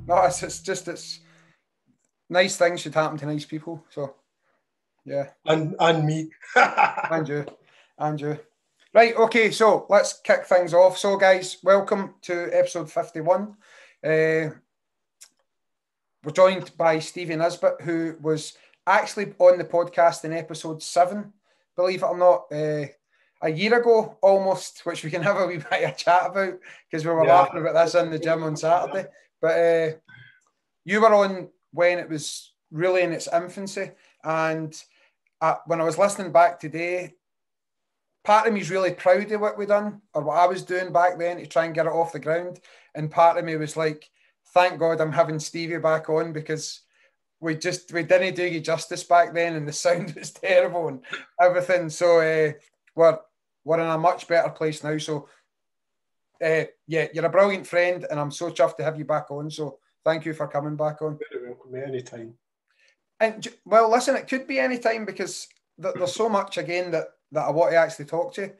No, it's nice things should happen to nice people. So yeah. And me. And you. And you. Right, okay, so let's kick things off. So, guys, welcome to episode 51. We're joined by Stevie Nesbit, who was actually on the podcast in episode 7, believe it or not, a year ago almost, which we can have a wee bit of chat about because we were laughing about this in the gym on Saturday. But you were on when it was really in its infancy. And when I was listening back today, part of me is really proud of what we done or what I was doing back then to try and get it off the ground. And part of me was like, thank God I'm having Stevie back on because we didn't do you justice back then and the sound was terrible and everything. So we're in a much better place now. So yeah, you're a brilliant friend and I'm so chuffed to have you back on. So thank you for coming back on. Very welcome, anytime. And well, listen, it could be any time because there's so much again that I want to actually talk to you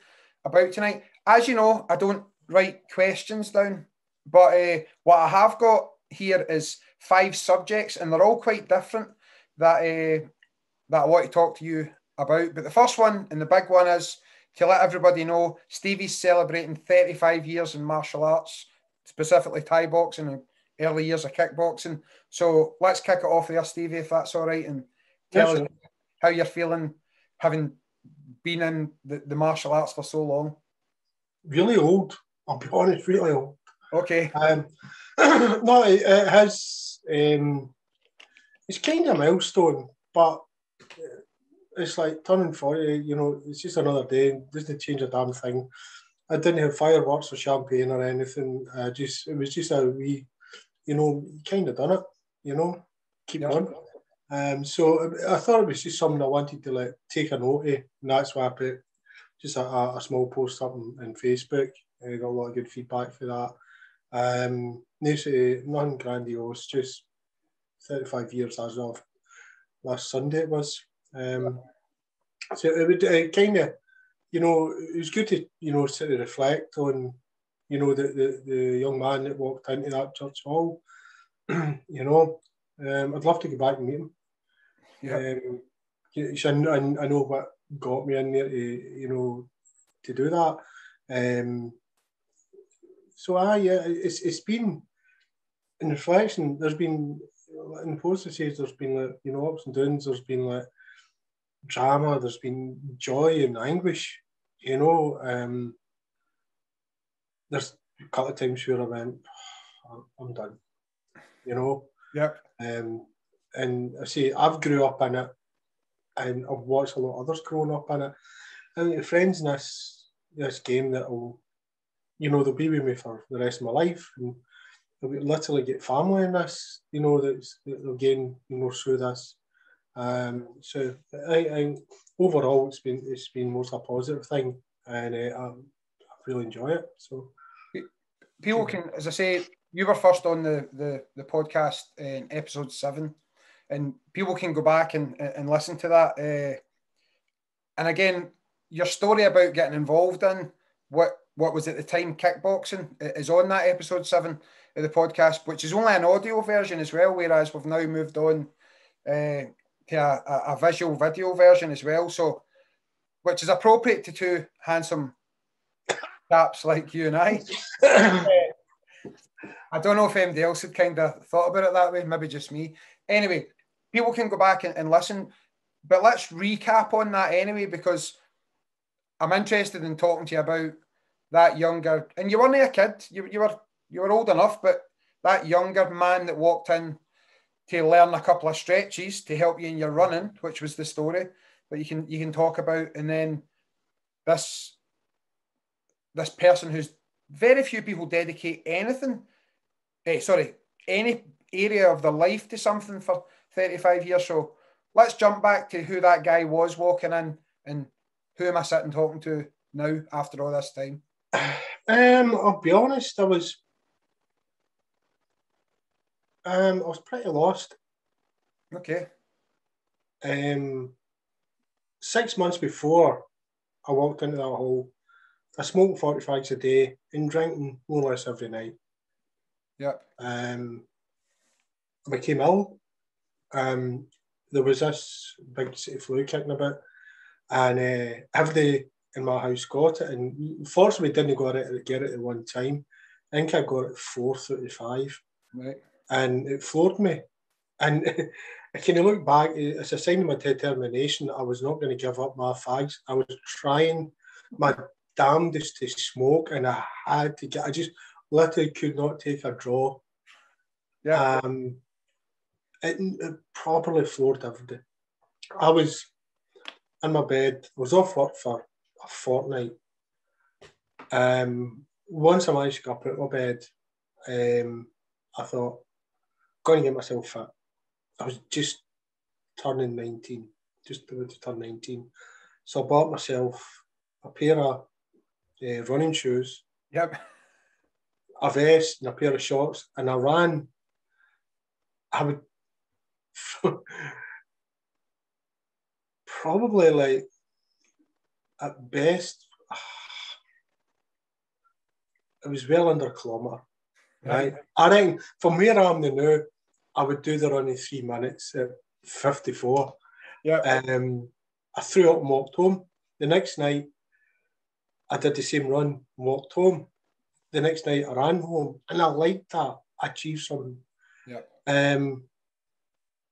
about tonight. As you know, I don't write questions down, but what I have got here is 5 subjects, and they're all quite different that I want to talk to you about. But the first one and the big one is to let everybody know Stevie's celebrating 35 years in martial arts, specifically Thai boxing and early years of kickboxing. So let's kick it off there, Stevie, if that's all right, and tell us how you're feeling having been in the martial arts for so long. Really old, I'll be honest, really old. Okay. No, it has, it's kind of a milestone, but it's like turning 40, you know, it's just another day, it doesn't change a damn thing. I didn't have fireworks or champagne or anything, it was just a wee, you know, kind of done it, you know, keep on. So I thought it was just something I wanted to like take a note of, and that's why I put just a small post up on Facebook. I got a lot of good feedback for that. Nothing grandiose, just 35 years as of last Sunday it was. So it would kind of, you know, it was good to, you know, sit and reflect on, you know, the young man that walked into that church hall. You know, I'd love to go back and meet him. I know what got me in there to, you know, to do that. It's been in reflection. There's been in the post it says there's been like, you know, ups and downs. There's been like drama. There's been joy and anguish. You know, there's a couple of times where I went, I'm done. You know. Yep. And I say I've grew up in it, and I've watched a lot of others growing up in it. I think the friends in this game that will, you know, they'll be with me for the rest of my life, and they'll literally get family in this, you know, that they'll gain, you know, through this. So I overall it's been most a positive thing, and I really enjoy it. So people can, as I say, you were first on the podcast in episode 7, and people can go back and listen to that. And again, your story about getting involved in what was at the time kickboxing is on that episode 7 of the podcast, which is only an audio version as well, whereas we've now moved on to a visual video version as well. So, which is appropriate to 2 handsome chaps like you and I. I don't know if anybody else had kind of thought about it that way, maybe just me. Anyway, people can go back and listen, but let's recap on that anyway, because I'm interested in talking to you about that younger, and you weren't a kid, you were old enough, but that younger man that walked in to learn a couple of stretches to help you in your running, which was the story that you can talk about, and then this person who's very few people dedicate any area of their life to something for 35 years. So let's jump back to who that guy was walking in, and who am I sitting talking to now after all this time? I'll be honest, I was pretty lost. Okay. 6 months before I walked into that hall, I smoked 40 fags a day and drinking more or less every night. Yep. I became ill. There was this big city flu kicking about, and everybody in my house got it. And fortunately, we didn't get it at one time. I think I got it 4 out of 5. Right. And it floored me. And I kind of look back, it's a sign of my determination. I was not going to give up my fags. I was trying my damnedest to smoke, and I just literally could not take a draw. Yeah. It properly floored everybody. I was in my bed. I was off work for a fortnight. Once I managed to get up out of my bed, I thought, going to get myself fit. I was just turning 19, just about to turn 19. So I bought myself a pair of running shoes, Yep. a vest and a pair of shorts, and I ran. I would probably, like, at best, it was well under a kilometre. Right? I think from where I am now, I would do the run in 3 minutes at 54. Yeah. I threw up and walked home. The next night, I did the same run and walked home. The next night, I ran home, and I liked that. I achieved something. Yeah.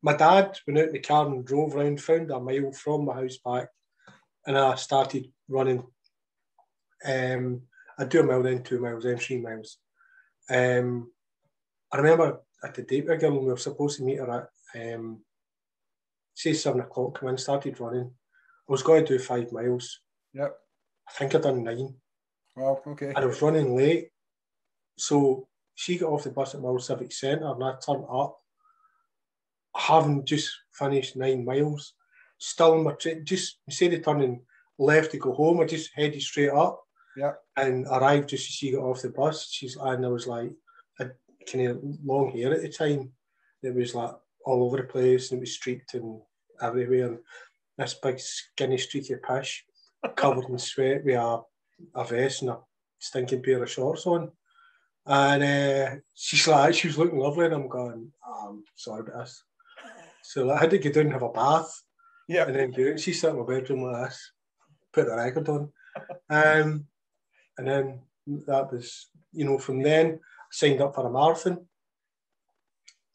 My dad went out in the car and drove around, found a mile from my house back, and I started running. I'd do a mile, then 2 miles, then 3 miles. I remember at the date with a girl, we were supposed to meet her at, say, 7 o'clock, come in, started running. I was going to do 5 miles. Yep. I think I'd done 9. Wow, okay. And I was running late. So she got off the bus at Mill Civic Centre, and I turned up, having just finished 9 miles, still in my just instead of turning left to go home, I just headed straight up. Yeah. And arrived just as she got off the bus. And I was like, I kind of long hair at the time. It was like all over the place, and it was streaked and everywhere. And this big skinny streaky pish, covered in sweat, with a vest and a stinking pair of shorts on. And she's like, she was looking lovely, and I'm going, sorry about this. So I had to get down and have a bath. Yeah. And then do it. She sat in my bedroom like this, put the record on. And then that was, from then, I signed up for a marathon.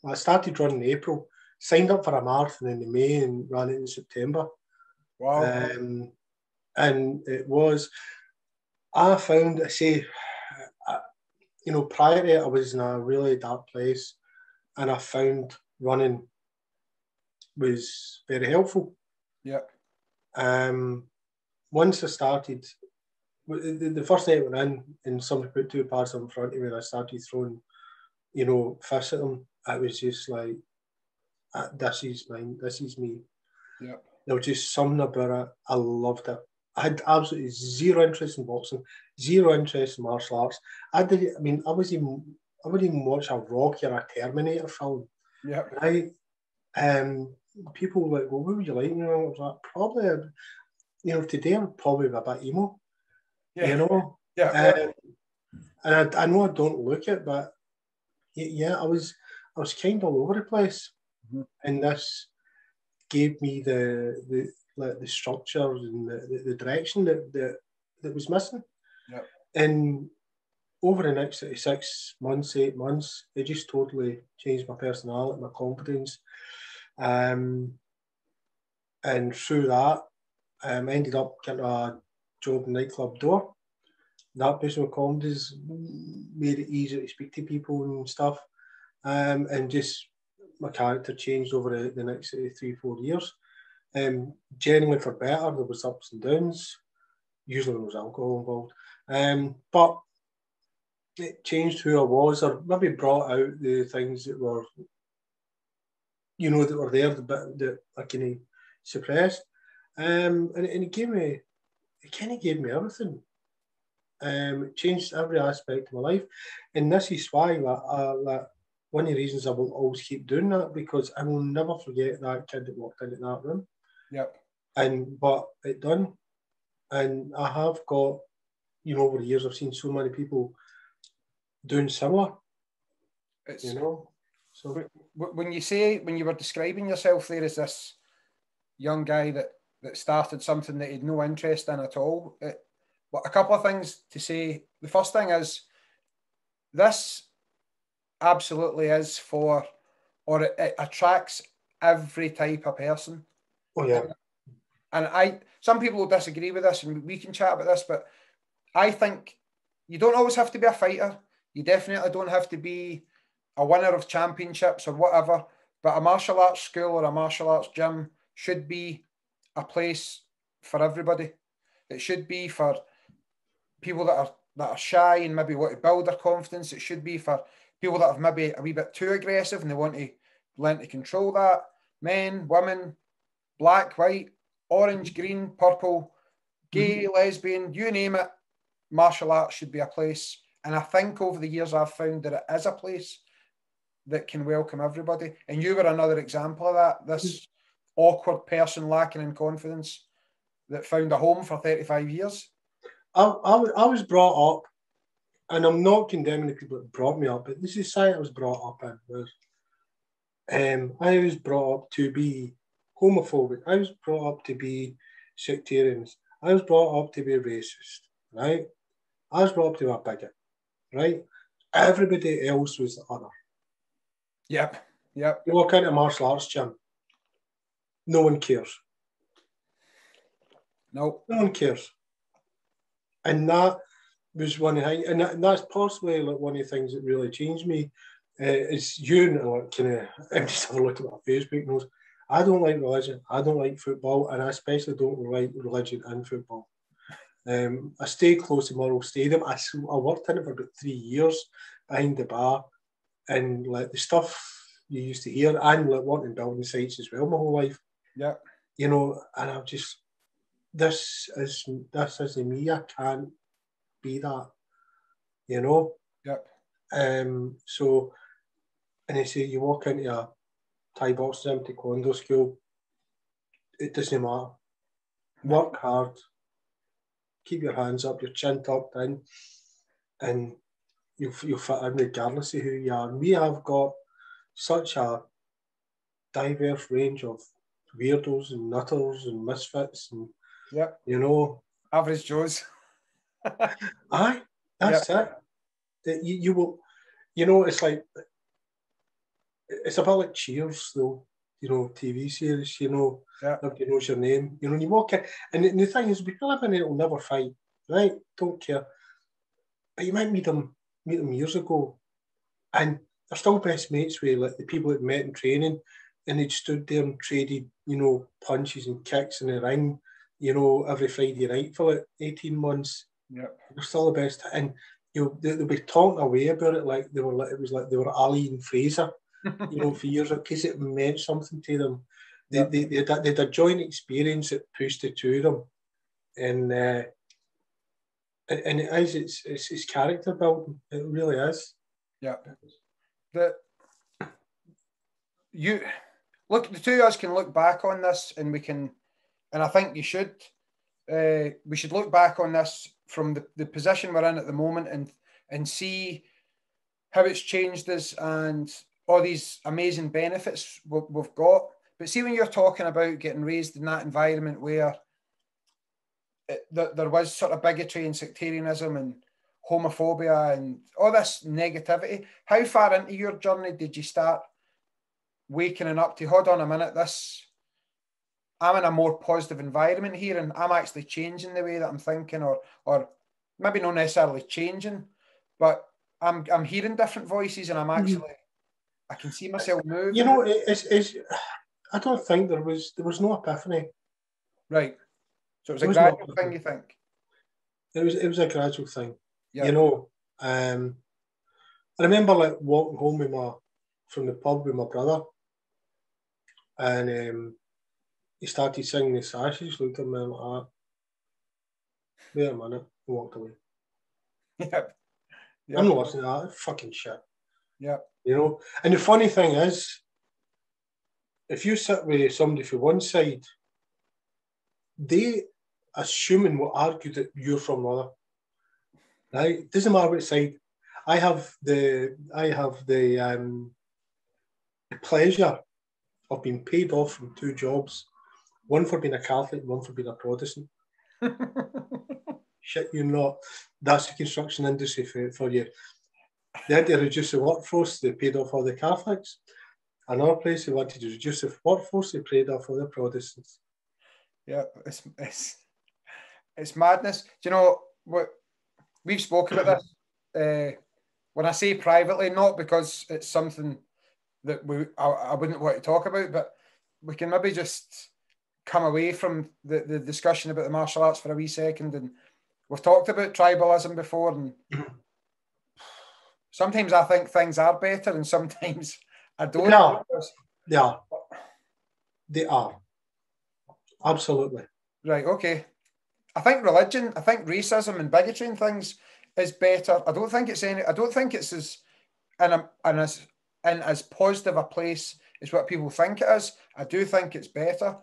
I started running in April, signed up for a marathon in May and ran it in September. Wow. And it was, I found, prior to it, I was in a really dark place, and I found running was very helpful. Yeah. Once I started, the first night I went in and somebody put 2 pads in front of me and I started throwing, fists at them, it was just like, this is mine, this is me. Yeah. There was just something about it. I loved it. I had absolutely zero interest in boxing, zero interest in martial arts. I wouldn't even watch a Rocky or a Terminator film. Yeah. Right? People were like, well, what would you like? I was like, probably, today I would probably be a bit emo. Yeah. Yeah. And I know I don't look it, but yeah, I was kind of all over the place. Mm-hmm. And this gave me the structure and the direction that was missing. Yeah. And over the next 6 months, 8 months, it just totally changed my personality, my confidence. And through that, I ended up getting a job in nightclub door. That boost my confidence, made it easier to speak to people and stuff. And just my character changed over the next 3-4 years. Generally for better, there was ups and downs. Usually there was alcohol involved. But it changed who I was, or maybe brought out the things that were, that were there, that I kind of suppressed. And it kind of gave me everything. It changed every aspect of my life. And this is why that one of the reasons I will always keep doing that, because I will never forget that kid that walked into that room. Yep. But it done. And I have got, over the years, I've seen so many people doing similar. So when you were describing yourself there as this young guy that started something that he had no interest in at all, but a couple of things to say. The first thing is this absolutely is for, or it attracts every type of person. oh yeah. And some people will disagree with this, and we can chat about this, but I think you don't always have to be a fighter. You definitely don't have to be a winner of championships or whatever, but a martial arts school or a martial arts gym should be a place for everybody. It should be for people that are shy and maybe want to build their confidence. It should be for people that have maybe a wee bit too aggressive and they want to learn to control that. Men, women, black, white, orange, green, purple, gay, lesbian, you name it, martial arts should be a place. And I think over the years I've found that it is a place that can welcome everybody. And you were another example of that. This awkward person lacking in confidence that found a home for 35 years. I was brought up, and I'm not condemning the people that brought me up, but the society I was brought up in was, I was brought up to be homophobic. I was brought up to be sectarians. I was brought up to be racist, right? I was brought up to be a bigot, right? Everybody else was the other. Yep. You walk into a martial arts gym, no one cares. No one cares. And that was one of the, and that's possibly like one of the things that really changed me. Is you know, like, kind of, I'm just have a look at my Facebook knows. I don't like religion. I don't like football, and I especially don't like religion and football. I stayed close to Morrill Stadium. I worked in it for about 3 years behind the bar, and like the stuff you used to hear, and like working building sites as well my whole life. Yeah, you know, and I'm just, this is me. I can't be that, you know. Yep. So, and they say you walk into a Thai boxing gym, taekwondo school, it doesn't matter. Work hard, keep your hands up, your chin tucked in, and you'll fit in regardless of who you are. And we have got such a diverse range of weirdos and nutters and misfits, and you know, average Joes. Aye, that's it. You will, you know, it's like, it's a bit like Cheers, though, you know, TV series, you know, nobody knows your name, you know, and you walk in, and the thing is, we live in it, will never fight, right? Don't care. But you might meet them years ago, and they're still best mates with, like, the people that met in training, and they'd stood there and traded, you know, punches and kicks in the ring, you know, every Friday night for like 18 months. Yep. They're still the best. And they'll be talking away about it like they were, like it was like they were Ali and Fraser, you know, for years, because it meant something to them. They had a joint experience that pushed the two of them, and it is, it's character building. It really is. Yeah. You look, the two of us can look back on this, and we can, and I think you should. We should look back on this from the position we're in at the moment, and see how it's changed us and all these amazing benefits we've got. But see, when you're talking about getting raised in that environment where there was sort of bigotry and sectarianism and homophobia and all this negativity, how far into your journey did you start waking up to, hold on a minute, I'm in a more positive environment here, and I'm actually changing the way that I'm thinking, or maybe not necessarily changing, but I'm hearing different voices, and I'm actually, I can see myself moving. You know, it's I don't think there was no epiphany. Right. So it was a gradual thing, you think? It was a gradual thing. Yeah. You know, I remember like walking home from the pub with my brother, and he started singing the sashes, looked at me like that. Wait a minute, and walked away. Yep. I'm not listening to that. Fucking shit. Yeah. You know, and the funny thing is, if you sit with somebody from one side, they assuming will argue that you're from the other. Right? It doesn't matter which side. I have the pleasure of being paid off from 2 jobs, one for being a Catholic and one for being a Protestant. Shit, you not. That's the construction industry for you. They had to reduce the workforce, they paid off all the Catholics. Another place they wanted to reduce the workforce, they paid off all the Protestants. Yeah, it's madness. Do you know what? We've spoken about this. When I say privately, not because it's something that I wouldn't want to talk about, but we can maybe just come away from the discussion about the martial arts for a wee second. And we've talked about tribalism before, and sometimes I think things are better, and sometimes I don't. Yeah, they are. Absolutely. Right, okay. I think religion, I think racism and bigotry and things is better. I don't think it's as in as positive a place as what people think it is. I do think it's better.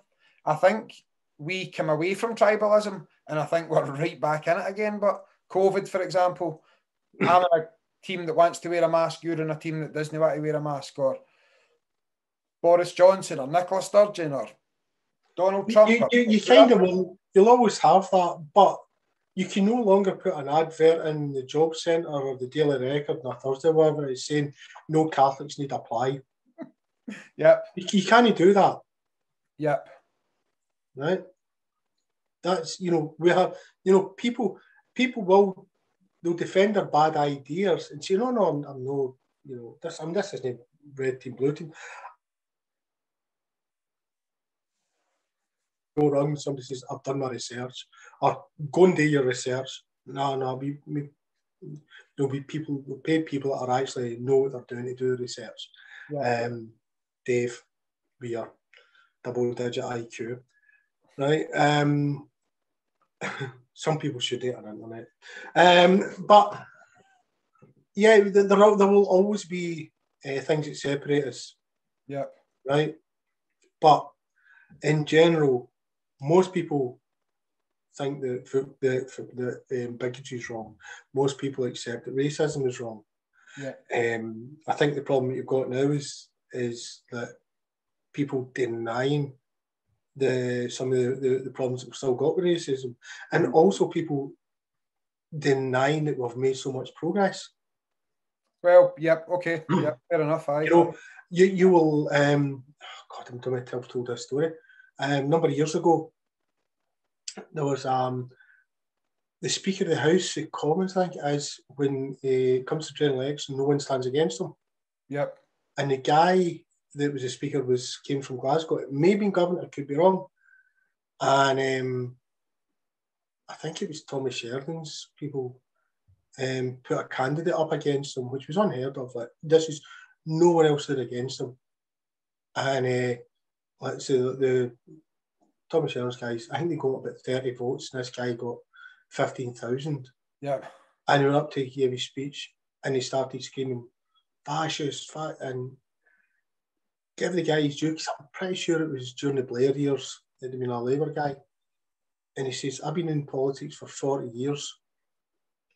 I think we come away from tribalism and I think we're right back in it again. But COVID, for example, I'm in a team that wants to wear a mask, you're in a team that doesn't want to wear a mask, or Boris Johnson or Nicola Sturgeon or Donald Trump. You kind of will. You'll always have that, but you can no longer put an advert in the Job Centre or the Daily Record on a Thursday, whatever it's saying, no Catholics need apply. Yep. You can't do that. Yep. Right? That's, we have, people they'll defend their bad ideas and say, no, I'm no, this isn't red team, blue team. Go wrong, somebody says, I've done my research, or go and do your research. No, there'll be paid people that are actually know what they're doing to do the research. Yeah. Dave, we are double-digit IQ, right? Some people should do it on the internet. But, yeah, there will always be things that separate us. Yeah. Right? But, in general, most people think that bigotry is wrong. Most people accept that racism is wrong. Yeah. I think the problem that you've got now is that people denying some of the problems that we've still got with racism, and also people denying that we've made so much progress. Well, yep, okay, yep, fair enough. You will. God, I'm going to tell this story. A number of years ago, there was the Speaker of the House of Commons, I think, is when it comes to general election, no one stands against him. Yep. And the guy that was the Speaker came from Glasgow. It may have been governor, I could be wrong. And I think it was Tommy Sheridan's people put a candidate up against him, which was unheard of. Like, this is no one else stood against him. And let's say the Tommy Sheridan's guys, I think they got about 30 votes, and this guy got 15,000. Yeah. And he went up to give his speech, and he started screaming, fascist, and give the guy his due, because I'm pretty sure it was during the Blair years, that he'd been a Labour guy. And he says, I've been in politics for 40 years.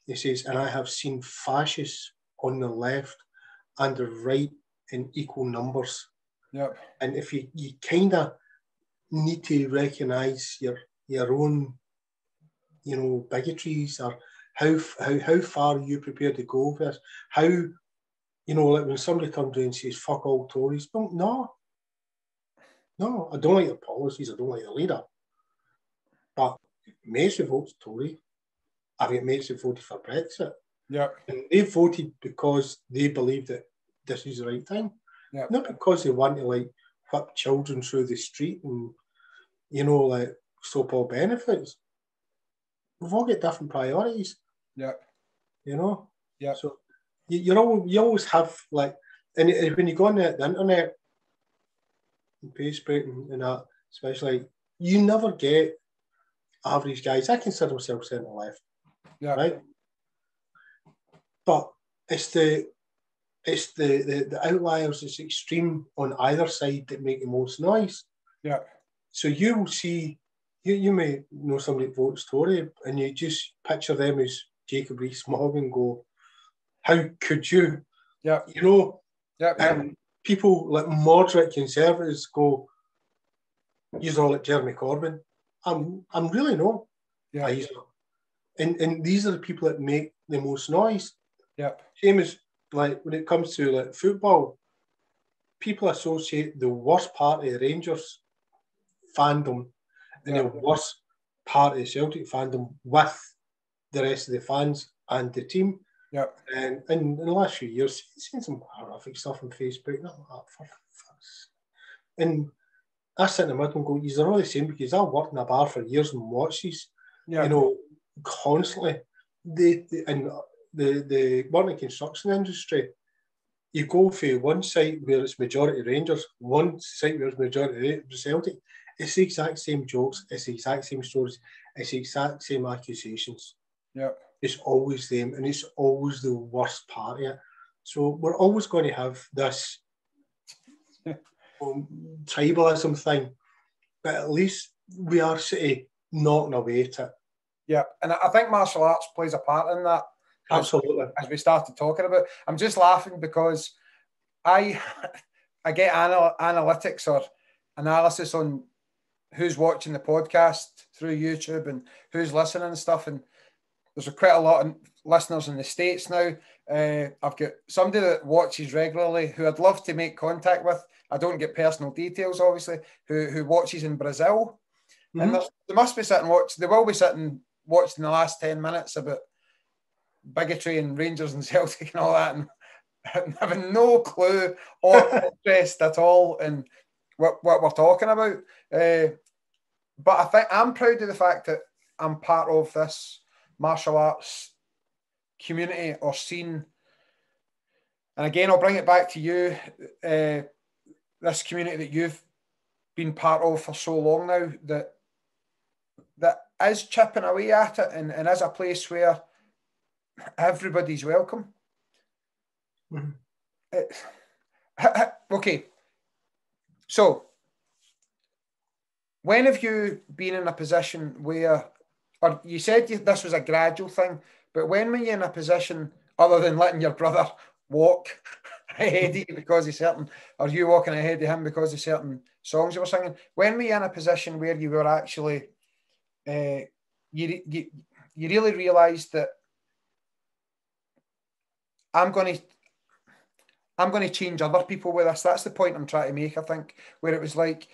He says, and I have seen fascists on the left and the right in equal numbers. Yep. And if you kind of need to recognise your own, bigotries, or how far are you prepared to go with this? How, like when somebody comes in and says, fuck all Tories, no, I don't like their policies, I don't like the leader. But mates who voted Tory, I've got mates who voted for Brexit. Yeah. And they voted because they believe that this is the right thing. Yeah. Not because they want to whip children through the street and, stop all benefits. We've all got different priorities. Yeah. Yeah. So you always have and when you go on the internet and Facebook and that, especially, you never get average guys. I consider myself centre left. Yeah. Right. But it's the outliers, it's extreme on either side that make the most noise. Yeah. So you will see, you may know somebody that votes Tory, and you just picture them as Jacob Rees-Mogg and go, how could you? Yeah. Yeah. people like moderate conservatives go, "You're all like Jeremy Corbyn." I'm really not. Yeah. And these are the people that make the most noise. Yep. Same as like when it comes to like football, people associate the worst part of the Rangers fandom and the worst part of the Celtic fandom with the rest of the fans and the team. Yep. And in the last few years, I've seen some horrific stuff on Facebook. And I sit in the middle and go, "You're all the same," because I worked in a bar for years and watched these, constantly. The working construction industry, you go for one site where it's majority Rangers, one site where it's majority Celtic. It's the exact same jokes, it's the exact same stories, it's the exact same accusations. Yep. It's always them, and it's always the worst part of it. So we're always going to have this tribalism thing, but at least we are sort of knocking away at it. Yeah, and I think martial arts plays a part in that. Absolutely. As we started talking about, I'm just laughing because I get analytics or analysis on who's watching the podcast through YouTube and who's listening and stuff, and there's quite a lot of listeners in the States now. I've got somebody that watches regularly who I'd love to make contact with. I don't get personal details, obviously, who watches in Brazil. Mm-hmm. And they must be sitting watching, they will be sitting watching the last 10 minutes about bigotry and Rangers and Celtic and all that, and having no clue or interest at all in what we're talking about. But I think I'm proud of the fact that I'm part of this martial arts community or scene. And again, I'll bring it back to you, this community that you've been part of for so long now, that is chipping away at it and is a place where everybody's welcome. Mm-hmm. Okay. So, when have you been in a position where, or you said this was a gradual thing, but when were you in a position, other than letting your brother walk ahead of you because of certain, or you walking ahead of him because of certain songs you were singing, when were you in a position where you were actually, you really realised that I'm going to change other people with this? That's the point I'm trying to make, I think, where it was like,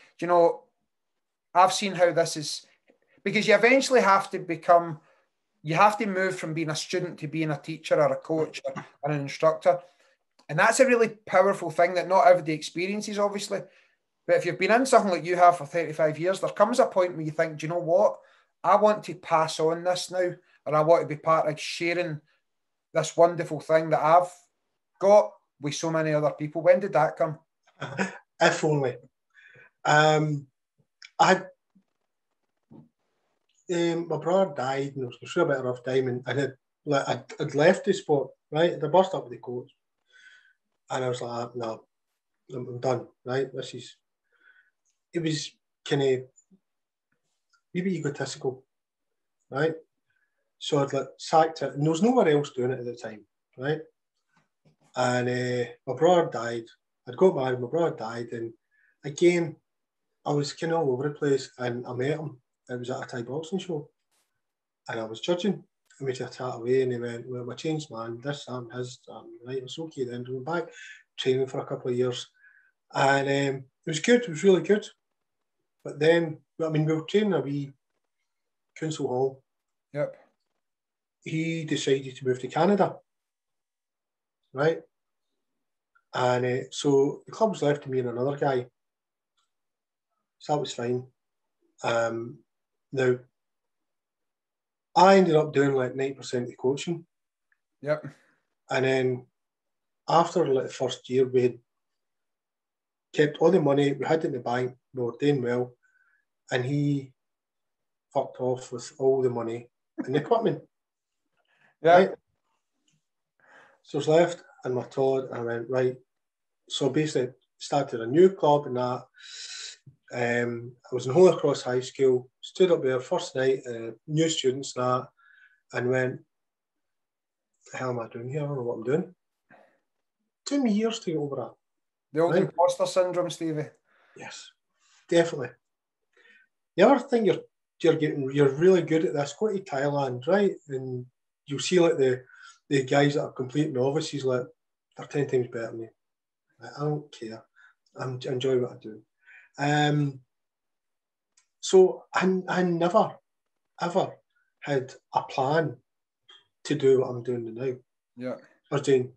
I've seen how this is, because you eventually have to become, you have to move from being a student to being a teacher or a coach or an instructor. And that's a really powerful thing that not everybody experiences, obviously. But if you've been in something like you have for 35 years, there comes a point where you think, do you know what? I want to pass on this now, and I want to be part of sharing this wonderful thing that I've got with so many other people. When did that come? If only. My brother died and I was through a bit of a rough time, and I'd left the sport, right? I'd burst up with the coach, and I was like, no, I'm done, right? It was kind of maybe egotistical, right? So I'd sacked it, and there was nowhere else doing it at the time, right? And my brother died. I'd got married, my brother died, and again, I was kind of all over the place, and I met him. It was at a Thai boxing show, and I was judging, and we just chat away, and he went, "Well, I changed, man. This, his, right? It's okay." Then we went back training for a couple of years, and it was good. It was really good. But then, we were training a wee council hall. Yep. He decided to move to Canada, right? And so the club was left to me and another guy. So that was fine. Now, I ended up doing like 90% of the coaching. Yep. And then after like the first year, we had kept all the money we had in the bank, we were doing well, and he fucked off with all the money and the equipment. Yeah. Right? So I was left in my Todd, and I went, right. So basically started a new club and that. I was in Holy Cross High School, stood up there first night, new students and that, and went, the hell am I doing here? I don't know what I'm doing. It took me years to get over that. The old right? imposter syndrome, Stevie. Yes, definitely. You ever think you're really good at this? Go to Thailand, right? And you'll see like the guys that are complete novices, like they're 10 times better than me. I don't care. I enjoy what I do. So I never ever had a plan to do what I'm doing now. Yeah. I was doing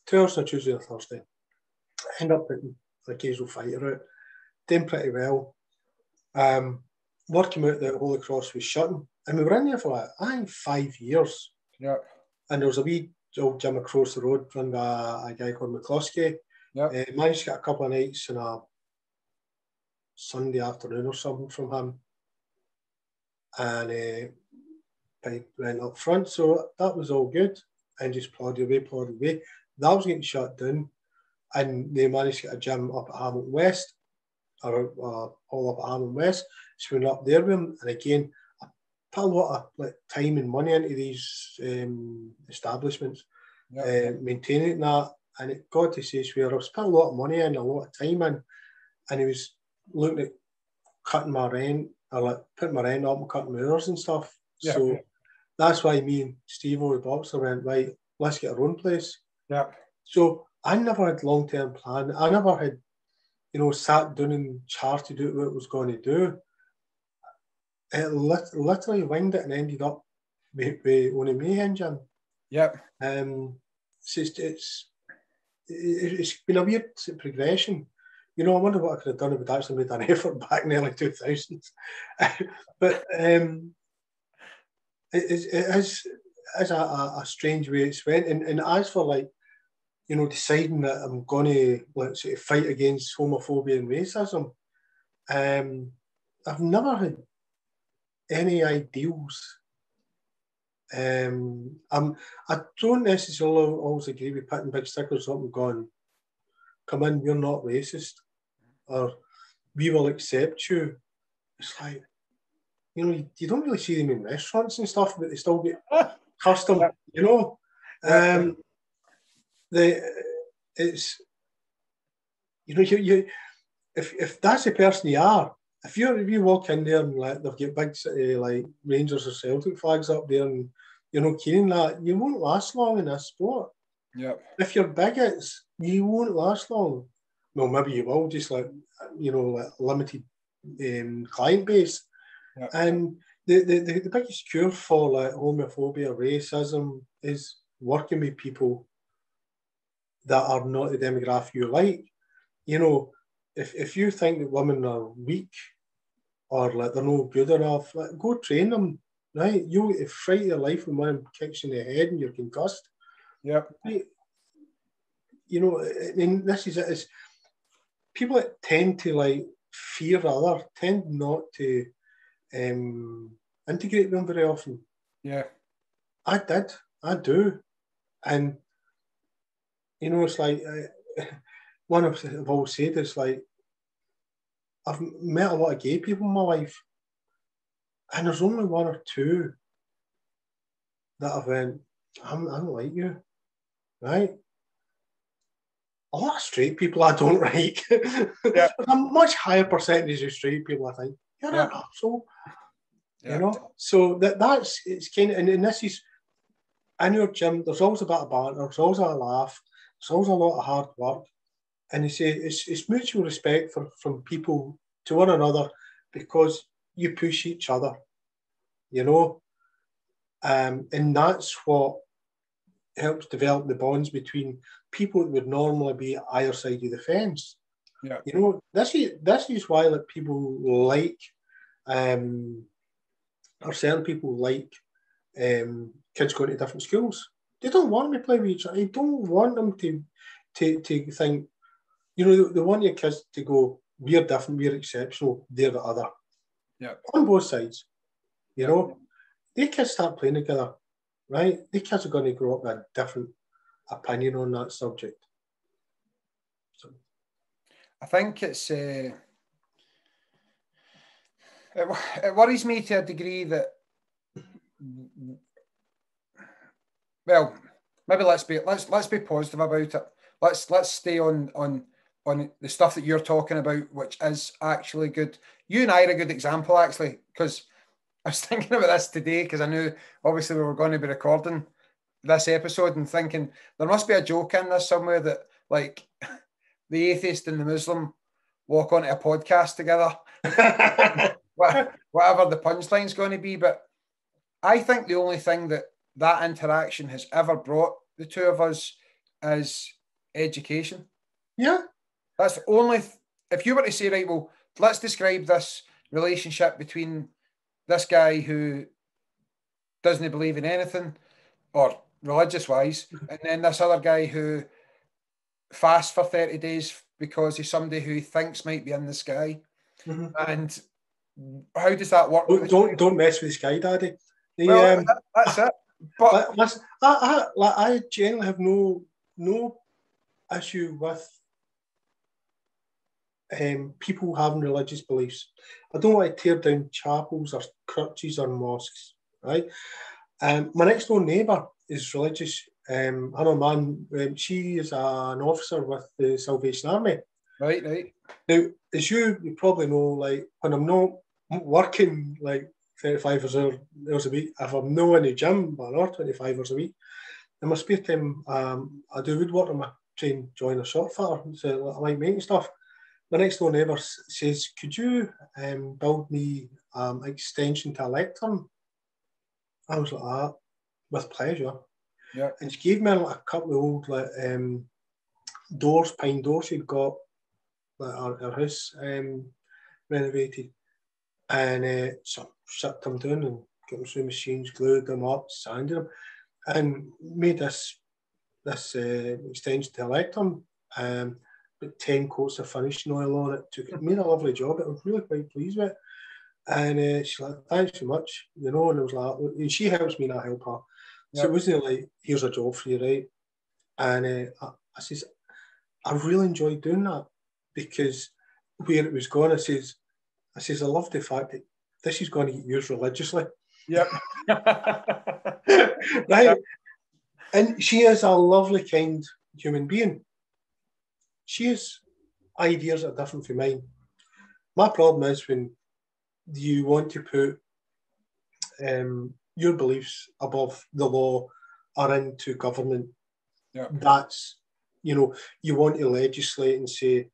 2 hours on a Tuesday or Thursday. I end up putting an occasional fighter out, doing pretty well. Working out that Holy Cross was shutting, and we were in there for like, I think 5 years. Yeah. And there was a wee old gym across the road run by a guy called McCloskey. Yeah. Managed to get a couple of nights on a Sunday afternoon or something from him, and I went up front. So that was all good, and just plodded away. That was getting shut down, and they managed to get a gym up at Hamilton West, or all up at Hamilton West. So we went up there with them, and again, I put a lot of like time and money into these establishments, maintaining that. And it got to say where I've spent a lot of money and a lot of time in, and he was looking at cutting my rent, or like putting my rent up and cutting my hours and stuff. Yeah. So that's why me and Steve the boxer went, right, let's get our own place. Yeah. So I never had long-term plan. I never had, sat down and charted out what it was going to do. It literally winged it and ended up with only Mayhem Gym. Yeah. It's been a weird progression. I wonder what I could have done if I'd actually made an effort back in the early 2000s. But it is a strange way it's went. And as for deciding that I'm going to fight against homophobia and racism, I've never had any ideals. I don't necessarily always agree with putting big stickers up and going, come in, we're not racist, or we will accept you. It's like, you don't really see them in restaurants and stuff, but they still get custom, it's, if that's the person you are, if you walk in there and they've got big Rangers or Celtic flags up there and you're not carrying that, you won't last long in this sport. Yeah. If you're bigots, you won't last long. Well, maybe you will, just limited client base. Yeah. And the biggest cure for homophobia, racism is working with people that are not the demographic you like. If you think that women are weak or they're not good enough, go train them, right? You fright your life when one kicks you in the head and you're concussed. Yeah. Right? And this is it. Is people that tend to fear other tend not to integrate them very often. Yeah. I do. And it's like one of I've always said is I've met a lot of gay people in my life, and there's only one or two that I've went, I don't like you, right? A lot of straight people I don't like. Yeah. A much higher percentage of straight people I think, you're an asshole. Yeah. So it's kind of, and this is, in your gym, there's always a bit of banter, there's always a laugh, there's always a lot of hard work. And they say it's mutual respect from people to one another because you push each other, and that's what helps develop the bonds between people that would normally be either side of the fence. Yeah. This is why people like, or certain people like kids going to different schools. They don't want them to play with each other. They don't want them to think, they want your kids to go, we're different, we're exceptional, they're the other. Yeah. On both sides. They kids start playing together, right? The kids are going to grow up with a different opinion on that subject. So I think it's it worries me to a degree that, well, maybe let's be positive about it. Let's stay on on the stuff that you're talking about, which is actually good. You and I are a good example, actually, because I was thinking about this today because I knew obviously we were going to be recording this episode and thinking there must be a joke in this somewhere that like the atheist and the Muslim walk onto a podcast together, whatever the punchline's going to be. But I think the only thing that interaction has ever brought the two of us is education. Yeah. That's the only, if you were to say, right, well, let's describe this relationship between this guy who doesn't believe in anything or religious wise, and then this other guy who fasts for 30 days because he's somebody who he thinks might be in the sky. Mm-hmm. And how does that work? Don't mess with the sky, Daddy. That's it. But listen, I generally have no issue with people having religious beliefs. I don't want to tear down chapels or churches or mosques, right? My next door neighbour is religious. I know a man, she is an officer with the Salvation Army. Right. Now, as you probably know, like when I'm not working like 35 hours a week, if I'm not in the gym, or 25 hours a week, in my spare time, I do woodwork. I'm a trained joiner shop fitter, so I like making stuff. My next door neighbour says, could you build me extension to a lectern? I was like, that, with pleasure. Yeah. And she gave me like a couple of old doors, pine doors she'd got, like her house renovated. And so shut them down and got them through machines, glued them up, sanded them, and made this extension to a lectern. With 10 coats of finishing oil on it. Made a lovely job. I was really quite pleased with it. And she's like, thanks so much, and I was like, and she helps me and I help her. So it wasn't like, here's a job for you, right? And I says, I really enjoyed doing that because where it was going, I says, I love the fact that this is going to get used religiously. Yep. Right? Yep. And she is a lovely, kind human being. She's ideas are different from mine. My problem is when you want to put your beliefs above the law or into government. Yeah. That's, you want to legislate and say,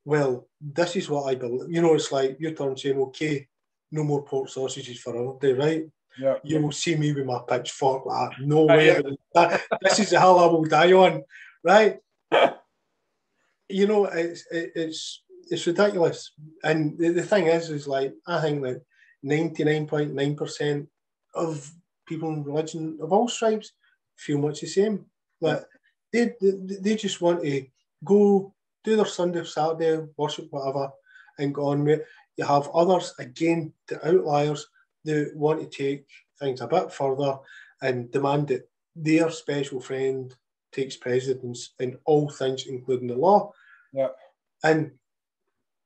well, this is what I believe. It's like your turn saying, okay, no more pork sausages for another day, right? Yeah. You will see me with my pitchfork like, no way. This is the hill I will die on, right? It's ridiculous. And the thing is like, I think that 99.9% of people in religion of all stripes feel much the same. Like they just want to go do their Sunday, Saturday, worship, whatever, and go on with it. You have others, again, the outliers, that want to take things a bit further and demand that their special friend takes precedence in all things, including the law. Yeah. And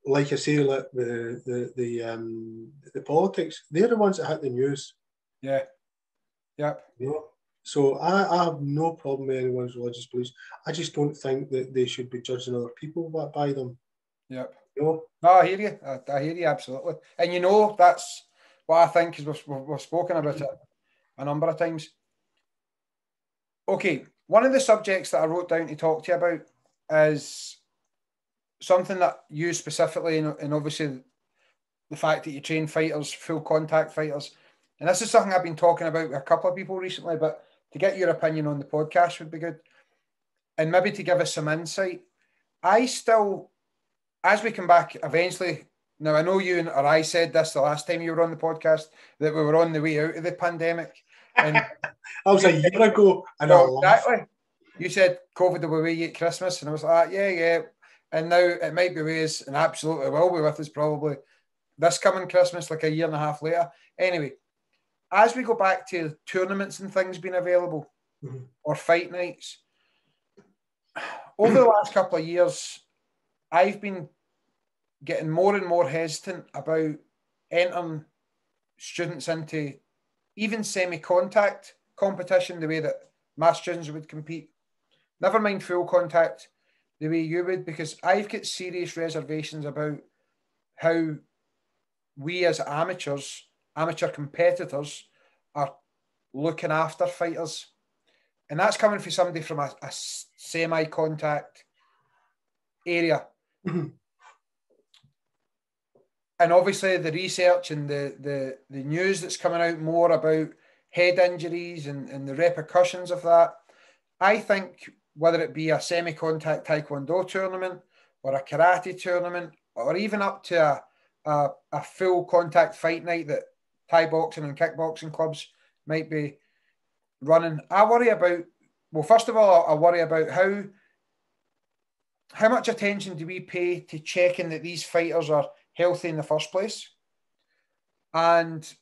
like I say, like the politics, they're the ones that hit the news. Yeah. Yep. So I have no problem with anyone's religious beliefs. I just don't think that they should be judging other people by them. Yep. No, I hear you. I hear you absolutely. And that's what I think, because we've spoken about it a number of times. Okay, one of the subjects that I wrote down to talk to you about is something that you specifically, and obviously the fact that you train fighters, full contact fighters. And this is something I've been talking about with a couple of people recently, but to get your opinion on the podcast would be good. And maybe to give us some insight. I still, as we come back eventually, now I know you or I said this the last time you were on the podcast, that we were on the way out of the pandemic. And that was a year ago. Exactly. You said COVID will be with you at Christmas, and I was like, yeah. And now it might be with us, and absolutely will be with us probably this coming Christmas, like a year and a half later. Anyway, as we go back to tournaments and things being available, or fight nights, over the last couple of years, I've been getting more and more hesitant about entering students into even semi-contact competition the way that my students would compete. Never mind full contact. the way you would, because I've got serious reservations about how we as amateur competitors, are looking after fighters. And that's coming from somebody from a semi-contact area. Mhm. And obviously the research and the news that's coming out more about head injuries and the repercussions of that. I think whether it be a semi-contact taekwondo tournament or a karate tournament or even up to a full contact fight night that Thai boxing and kickboxing clubs might be running, I worry about, well, first of all, I worry about how much attention do we pay to checking that these fighters are healthy in the first place, and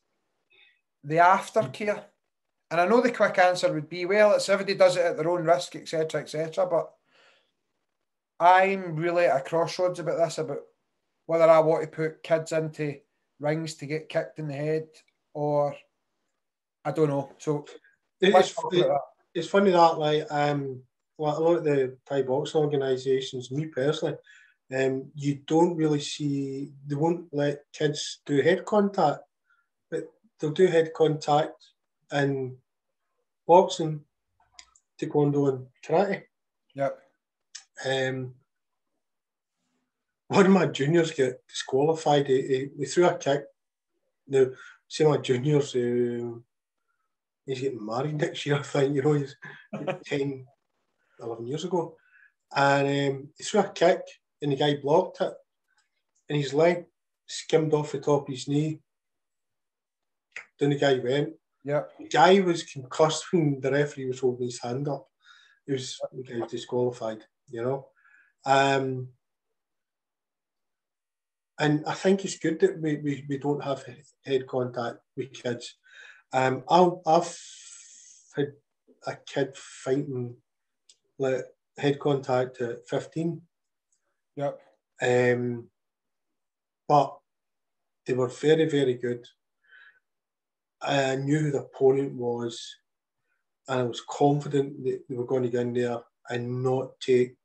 the aftercare. And I know the quick answer would be, well, it's everybody does it at their own risk, etc., etc. But I'm really at a crossroads about this, about whether I want to put kids into rings to get kicked in the head, or I don't know. So let's talk about that. It's funny that, like, well, a lot of the Thai boxing organisations, me personally, you don't really see, they won't let kids do head contact, but they'll do head contact in boxing, taekwondo, and karate. Yep. One of my juniors got disqualified. He threw a kick. Now, see my juniors, he's getting married next year, I think, he's 10, 11 years ago. And he threw a kick and the guy blocked it. And his leg skimmed off the top of his knee. Then the guy went. Yeah. The guy was concussed when the referee was holding his hand up. The guy was disqualified, And I think it's good that we don't have head contact with kids. I've had a kid fighting like head contact at 15. Yep. But they were very, very good. I knew who the opponent was, and I was confident that they were going to get in there and not take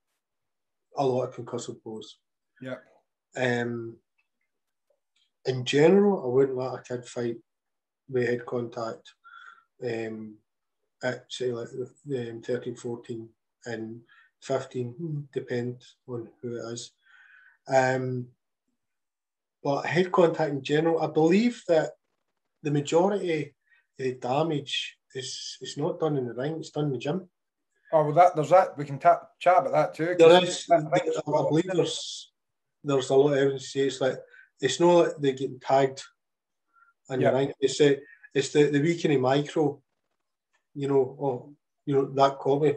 a lot of concussive blows. Yeah. In general, I wouldn't let a kid fight with head contact at, say, like 13, 14 and 15, depends on who it is. But head contact in general, I believe that the majority of the damage is not done in the ring, it's done in the gym. Oh, well, there's that. We can chat about that too. There is, I believe there's a lot of evidence to say it's like, it's not like they're getting tagged in the ring. It's the wee kind of micro, that copy,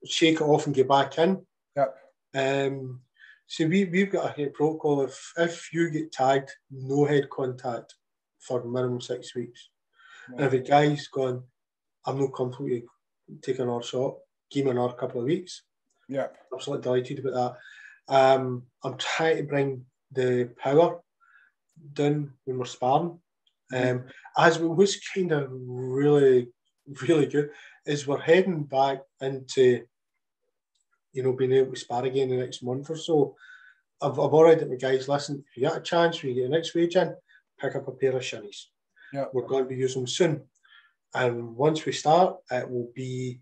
shake it off and get back in. Yep. So we've got a protocol. If you get tagged, no head contact for minimum 6 weeks. Right. And if a guy's gone, I'm not comfortable taking another shot, give me another couple of weeks. Yeah. I'm absolutely delighted about that. I'm trying to bring the power down when we're sparring. As what's kind of really, really good is we're heading back into being able to spar again the next month or so. I've already told my guys, listen, if you get a chance when you get your next wage in, pick up a pair of shinies. Yeah. We're going to be using them soon. And once we start, it will be,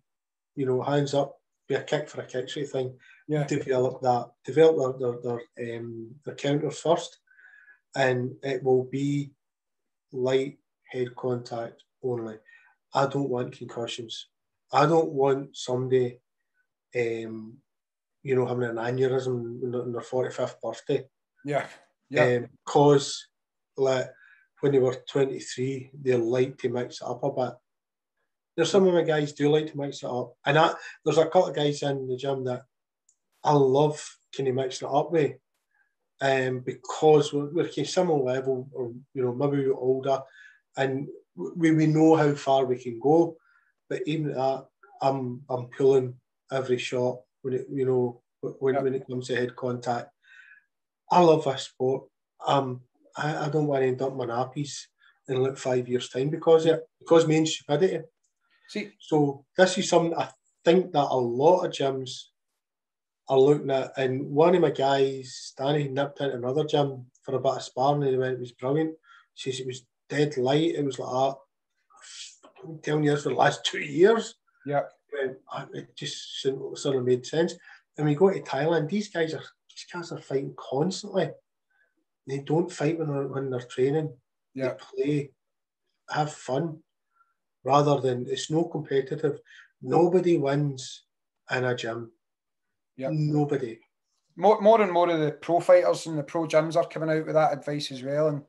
hands up, be a kick for a kick sort of thing. Yeah. Develop their counters first. And it will be light head contact only. I don't want concussions. I don't want somebody having an aneurysm on their 45th birthday. Yeah. Yeah. Because when they were 23, they like to mix it up a bit. There's some of my guys do like to mix it up. And there's a couple of guys in the gym that I love kind of mixing it up with. Because we're kind of similar level, or maybe we're older, and we know how far we can go. But even at that, I'm pulling every shot when it comes to head contact. I love this sport. I don't want to end up my nappies in like 5 years' time because main stupidity. See, so this is something I think that a lot of gyms are looking at, and one of my guys, Danny, nipped into another gym for a bit of sparring, and he went, it was brilliant. He says it was dead light. It was like that. I'm telling you this for the last 2 years. Yeah. It just sort of made sense. And we go to Thailand, these guys are fighting constantly. They don't fight when they're training. Yeah. They play, have fun, rather than, it's no competitive. Nobody wins in a gym. Yep. Nobody. More and more of the pro fighters and the pro gyms are coming out with that advice as well. And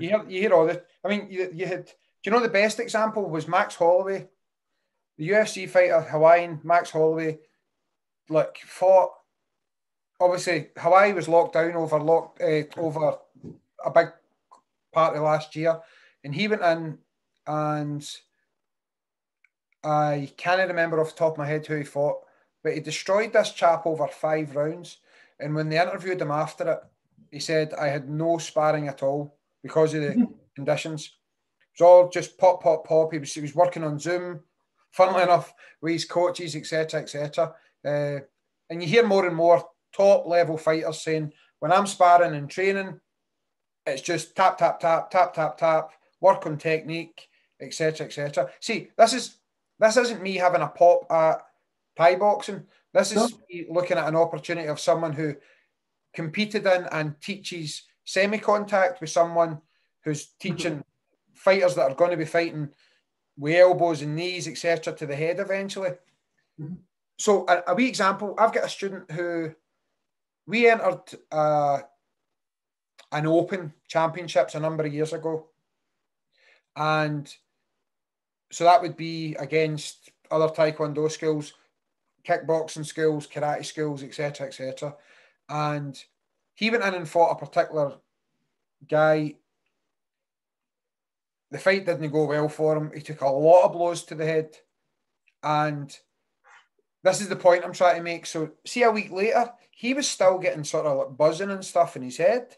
you hear all the. I mean, you had. Do you know the best example was Max Holloway, the UFC fighter, Hawaiian Max Holloway, like fought. Obviously, Hawaii was locked down over a big part of last year, and he went in, and I can't remember off the top of my head who he fought, but he destroyed this chap over 5 rounds. And when they interviewed him after it, he said, I had no sparring at all because of the conditions. It was all just pop, pop, pop. He was working on Zoom, funnily enough, with his coaches, etc., etc. And you hear more and more top level fighters saying, when I'm sparring and training, it's just tap, tap, tap, tap, tap, tap, work on technique, etc., etc. See, this isn't me having a pop at Thai boxing. This is me looking at an opportunity of someone who competed in and teaches semi-contact with someone who's teaching fighters that are going to be fighting with elbows and knees, etc., to the head eventually. So a wee example, I've got a student who we entered an open championships a number of years ago. And so that would be against other Taekwondo skills, kickboxing skills, karate skills, etc., etc. And he went in and fought a particular guy. The fight didn't go well for him. He took a lot of blows to the head. And this is the point I'm trying to make. So see, a week later, he was still getting sort of like buzzing and stuff in his head.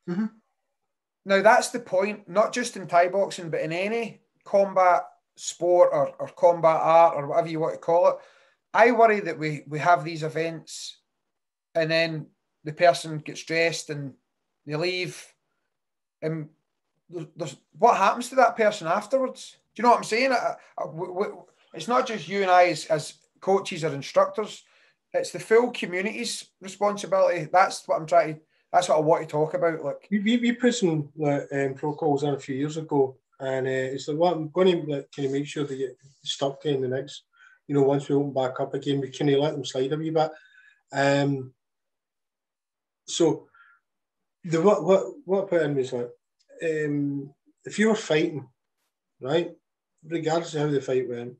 Now, that's the point, not just in Thai boxing, but in any combat sport or combat art or whatever you want to call it. I worry that we have these events and then the person gets dressed and they leave. And what happens to that person afterwards? Do you know what I'm saying? It's not just you and I as coaches or instructors. It's the full community's responsibility. That's what I want to talk about. Like we put some protocols in a few years ago, and it's like, what I'm going to kind of make sure that you stuck in the next, once we open back up again, we kind of let them slide a wee bit. So what I put in was like, if you were fighting, right, regardless of how the fight went,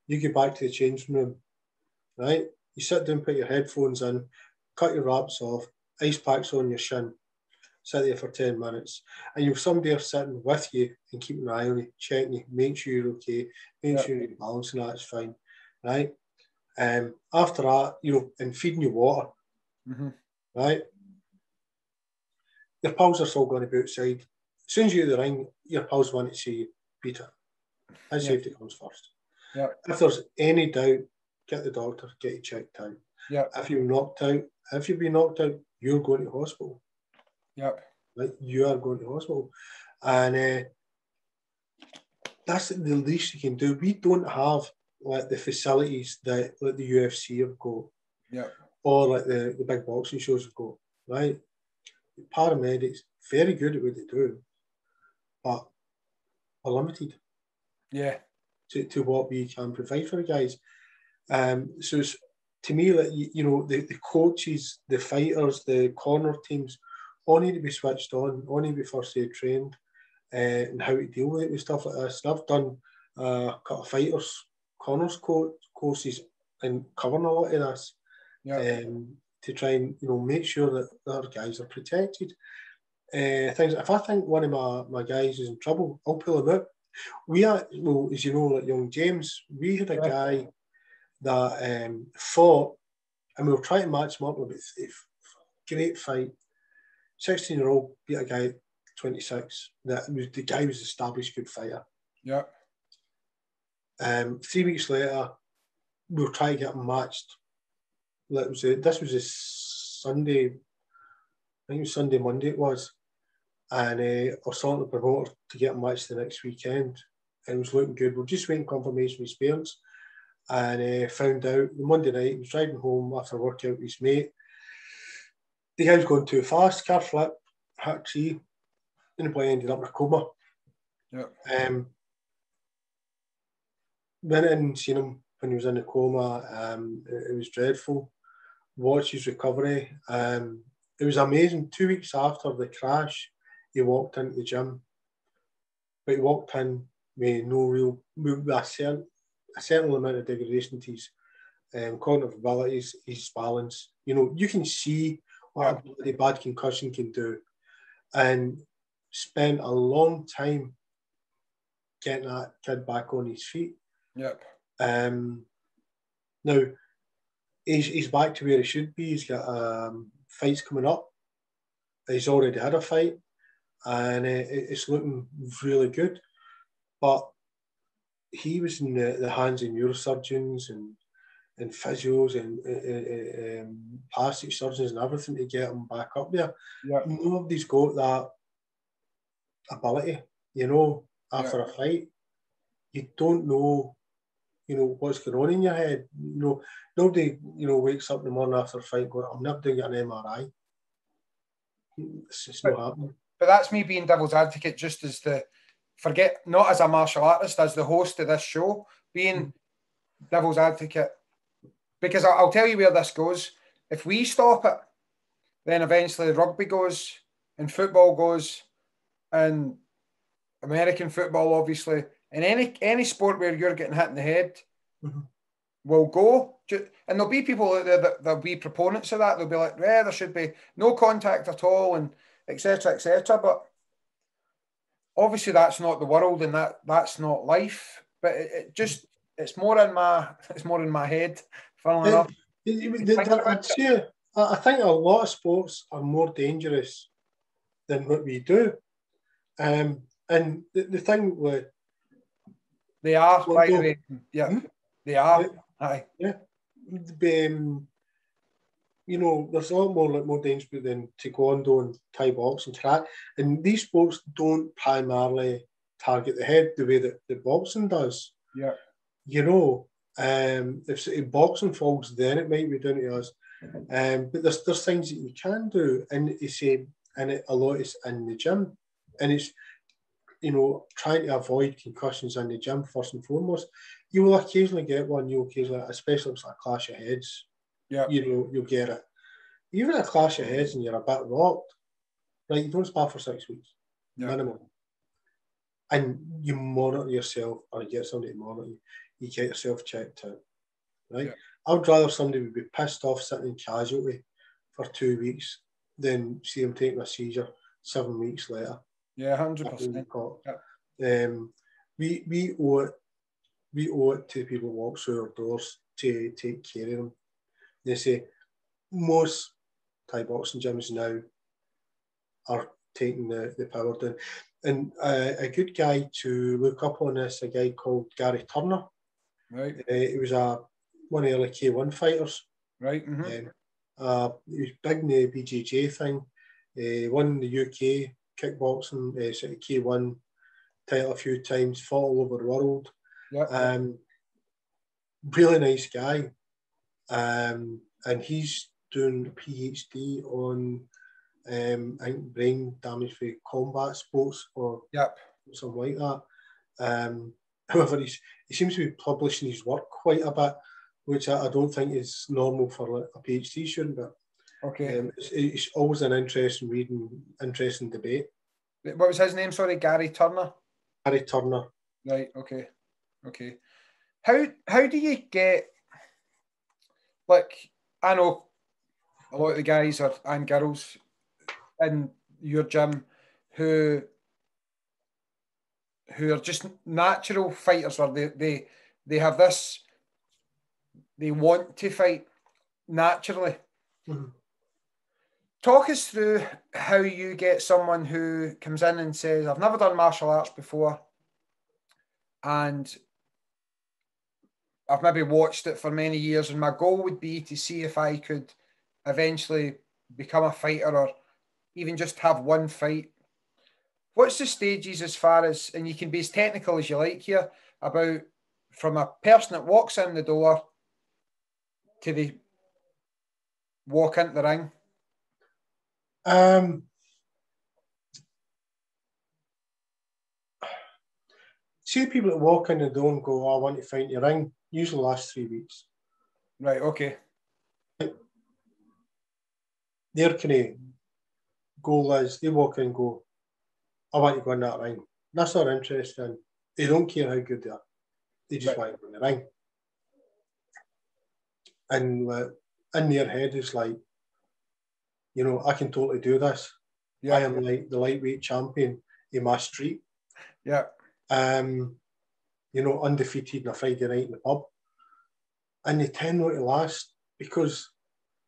you get back to the changing room, right? You sit down, put your headphones in, cut your wraps off, ice packs on your shin, sit there for 10 minutes, and you've somebody there sitting with you and keeping an eye on you, checking you, make sure you're okay, make sure you're balancing that, it's fine, right? After that, and feeding you water, right? Your pals are still going to be outside. As soon as you're in the ring, your pals want to see you beat it. And safety comes first. If there's any doubt, get the doctor, get you checked out. If you've been knocked out, you're going to hospital. Like, you are going to hospital. And that's the least you can do. We don't have like the facilities that like the UFC have got. Or like the big boxing shows have got, right? Paramedics, very good at what they do, but are limited. To what we can provide for the guys. So it's, to me, like, the coaches, the fighters, the corner teams all need to be switched on, all need to be first aid trained, and how to deal with it with stuff like this. And I've done a couple of fighters, corners courses, and covering a lot of this, to try and make sure that the other guys are protected. Things. If I think one of my guys is in trouble, I'll pull him out. As you know, like young James, we had a guy that fought, and we were trying to match him up with a great fight. 16-year-old beat a guy 26. The guy was an established good fighter. 3 weeks later, we were trying to get him matched This was a Sunday. I think it was Sunday, Monday it was. And I was talking to the promoter to get a match the next weekend. And it was looking good. We're just waiting confirmation with his parents. And found out the Monday night, he was driving home after work out with his mate. The guy was going too fast, car flip, hit a tree, and the boy ended up in a coma. Yeah. Went in and seen him when he was in a coma. It was dreadful. Watched his recovery. It was amazing. 2 weeks after the crash, he walked into the gym. But he walked in with no real, with a certain amount of degradation to his cognitive abilities, his balance. You know, you can see what a bad concussion can do. And spent a long time getting that kid back on his feet. Yep. Now, he's back to where he should be. He's got fights coming up. He's already had a fight, and it's looking really good. But he was in the hands of neurosurgeons and physios and plastic surgeons and everything to get him back up there. Yep. Nobody's got that ability, you know, after a fight. You don't know, you know, what's going on in your head. You know, nobody, you know, wakes up in the morning after a fight going, I'm never doing an MRI. It's just not happening. But that's me being devil's advocate, just as not as a martial artist, as the host of this show, being devil's advocate. Because I'll tell you where this goes. If we stop it, then eventually rugby goes, and football goes, and American football, obviously, and any sport where you're getting hit in the head will go. And there'll be people out there that'll be proponents of that. They'll be like, there should be no contact at all, and etc., etc. But obviously that's not the world, and that's not life. But it's more in my head. Funnily enough, I think a lot of sports are more dangerous than what we do. And the thing with they are, by the way, they are. Aye. Yeah. You know, there's a lot more dangerous than taekwondo and Thai boxing, karate, and these sports don't primarily target the head the way that the boxing does. Yeah. You know, if boxing falls, then it might be down to us. But there's things that you can do, and you say, and a lot is in the gym, and it's, you know, trying to avoid concussions in the gym first and foremost. You will occasionally get one. You'll occasionally, especially if it's like a clash of heads. Yeah, you know, you'll get it. Even a clash of heads and you're a bit rocked, right? You don't spar for 6 weeks, minimum. And you monitor yourself, or you get somebody to monitor you. You get yourself checked out, right? I would rather somebody would be pissed off sitting in casualty for 2 weeks than see them taking a seizure 7 weeks later. Yeah, 100%. We owe it to the people who walk through our doors to take care of them. They say most Thai boxing gyms now are taking the power down. And a good guy to look up on this, a guy called Gary Turner. Right. He was one of the early K1 fighters. Right. He was big in the BJJ thing. Won the UK kickboxing sort of K1 title a few times, fought all over the world. Yeah. Really nice guy. And he's doing a PhD on I think brain damage for combat sports or something like that. However, he seems to be publishing his work quite a bit, which I don't think is normal for a PhD student. But it's always an interesting reading, interesting debate. What was his name? Sorry, Gary Turner. Gary Turner. Right. Okay. How do you get? Like, I know a lot of the guys and girls in your gym who are just natural fighters, or they have this, they want to fight naturally. Mm-hmm. Talk us through how you get someone who comes in and says, I've never done martial arts before, and I've maybe watched it for many years, and my goal would be to see if I could eventually become a fighter or even just have one fight. What's the stages as far as, and you can be as technical as you like here, about from a person that walks in the door to the walk into the ring? See people that walk in the door and go, oh, I want to fight your ring, usually last 3 weeks. Right, okay. Their kind of goal is they walk in and go, I want to go in that ring. That's not interesting. They don't care how good they are. They just want to go in the ring. And in their head is like, you know, I can totally do this. Yeah. I am like the lightweight champion in my street. Yeah. You know, undefeated on a Friday night in the pub. And they tend not to last because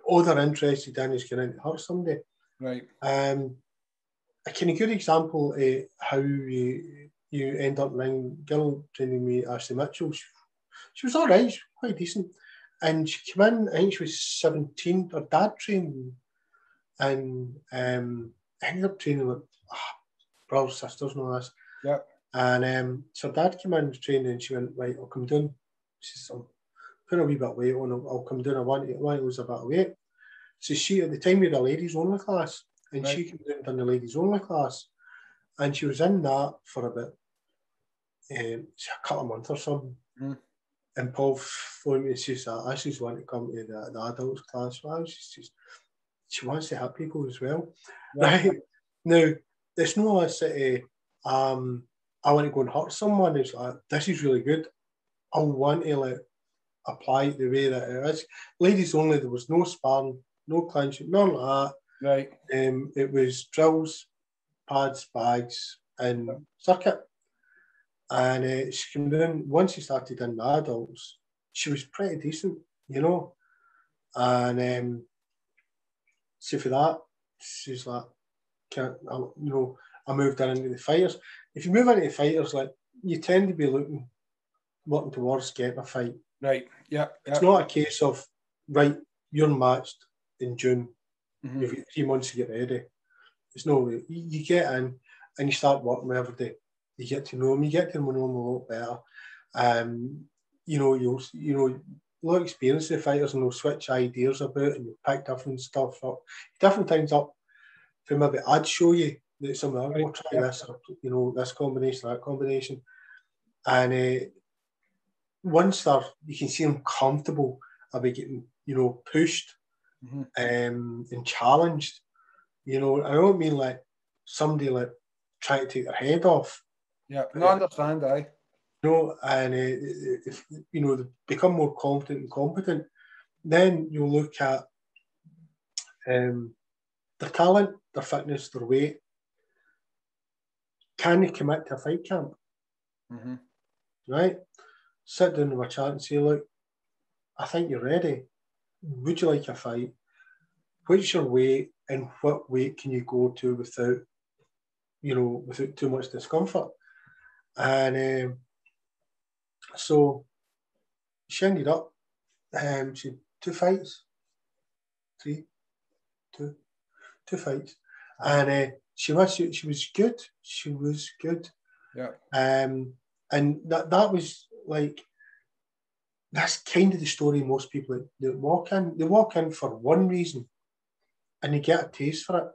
all they're interested in is getting to hurt somebody. Right. A kind of good example of how you end up ring girl training me, Ashley Mitchell. She was all right, she was quite decent. And she came in, I think she was 17, her dad trained, and ended up training with brothers, sisters, and all this. Yeah. And so her dad came in, was training, and she went, right, I'll come down. She said, I'm putting a wee bit of weight on, I'll come down, I want to lose a bit of weight. So she, at the time, we had a ladies only class, and she came down and done the ladies only class. And she was in that for about a couple of months or something. Mm. And Paul phoned me and says, I just want to come to the adults class. Well, she wants to help people as well. Yeah. Right? Now, there's no a city, I want to go and hurt someone. It's like, this is really good. I want to like apply it the way that it is. Ladies only, there was no sparring, no clinching, none like that. Right. It was drills, pads, bags, and circuit. And she came in, once she started in the adults, she was pretty decent, you know. And so for that, she's like, you know, I moved her into the fighters. If you move into the fighters, like, you tend to be working towards getting a fight. Right, yeah. It's not a case of, right, you're matched in June, you've got 3 months to get ready. It's no way. You get in and you start working with every day. You get to know them, you get to know them a lot better. You know, you'll a lot of experience with fighters, and they'll switch ideas about, and you pick different stuff up, different things up. For maybe I'd show you that something, we'll try this, or, you know, this combination, that combination. And once you can see them comfortable about getting, you know, pushed and challenged. You know, I don't mean like somebody like trying to take their head off. Yeah, no, I understand, aye. You know, and if you know, they become more confident and competent, then you'll look at their talent, their fitness, their weight. Can they commit to a fight camp? Right? Sit down with a chat and say, look, I think you're ready. Would you like a fight? What's your weight, and what weight can you go to without, you know, without too much discomfort? And so she ended up, she had 2 fights, 3, 2 fights, and she was good. She was good. Yeah. And that was like, that's kind of the story most people that walk in. They walk in for one reason, and they get a taste for it,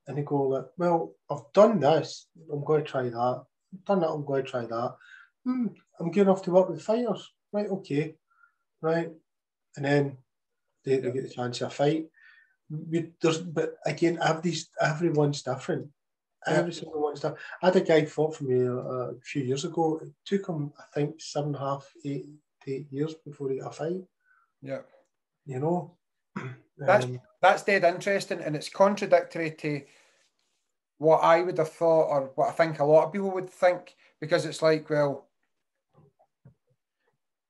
and they go like, well, I've done this, I'm going to try that. I've done that, I'm going to try that. I'm good enough to work with fighters. Right, okay. Right. And then they get the chance of a fight. But again, everyone's different. Every single one's different. I had a guy fought for me a few years ago. It took him, I think, 7.5, 8 years before he got a fight. Yeah. You know? That's dead interesting, and it's contradictory to what I would have thought, or what I think a lot of people would think, because it's like, well,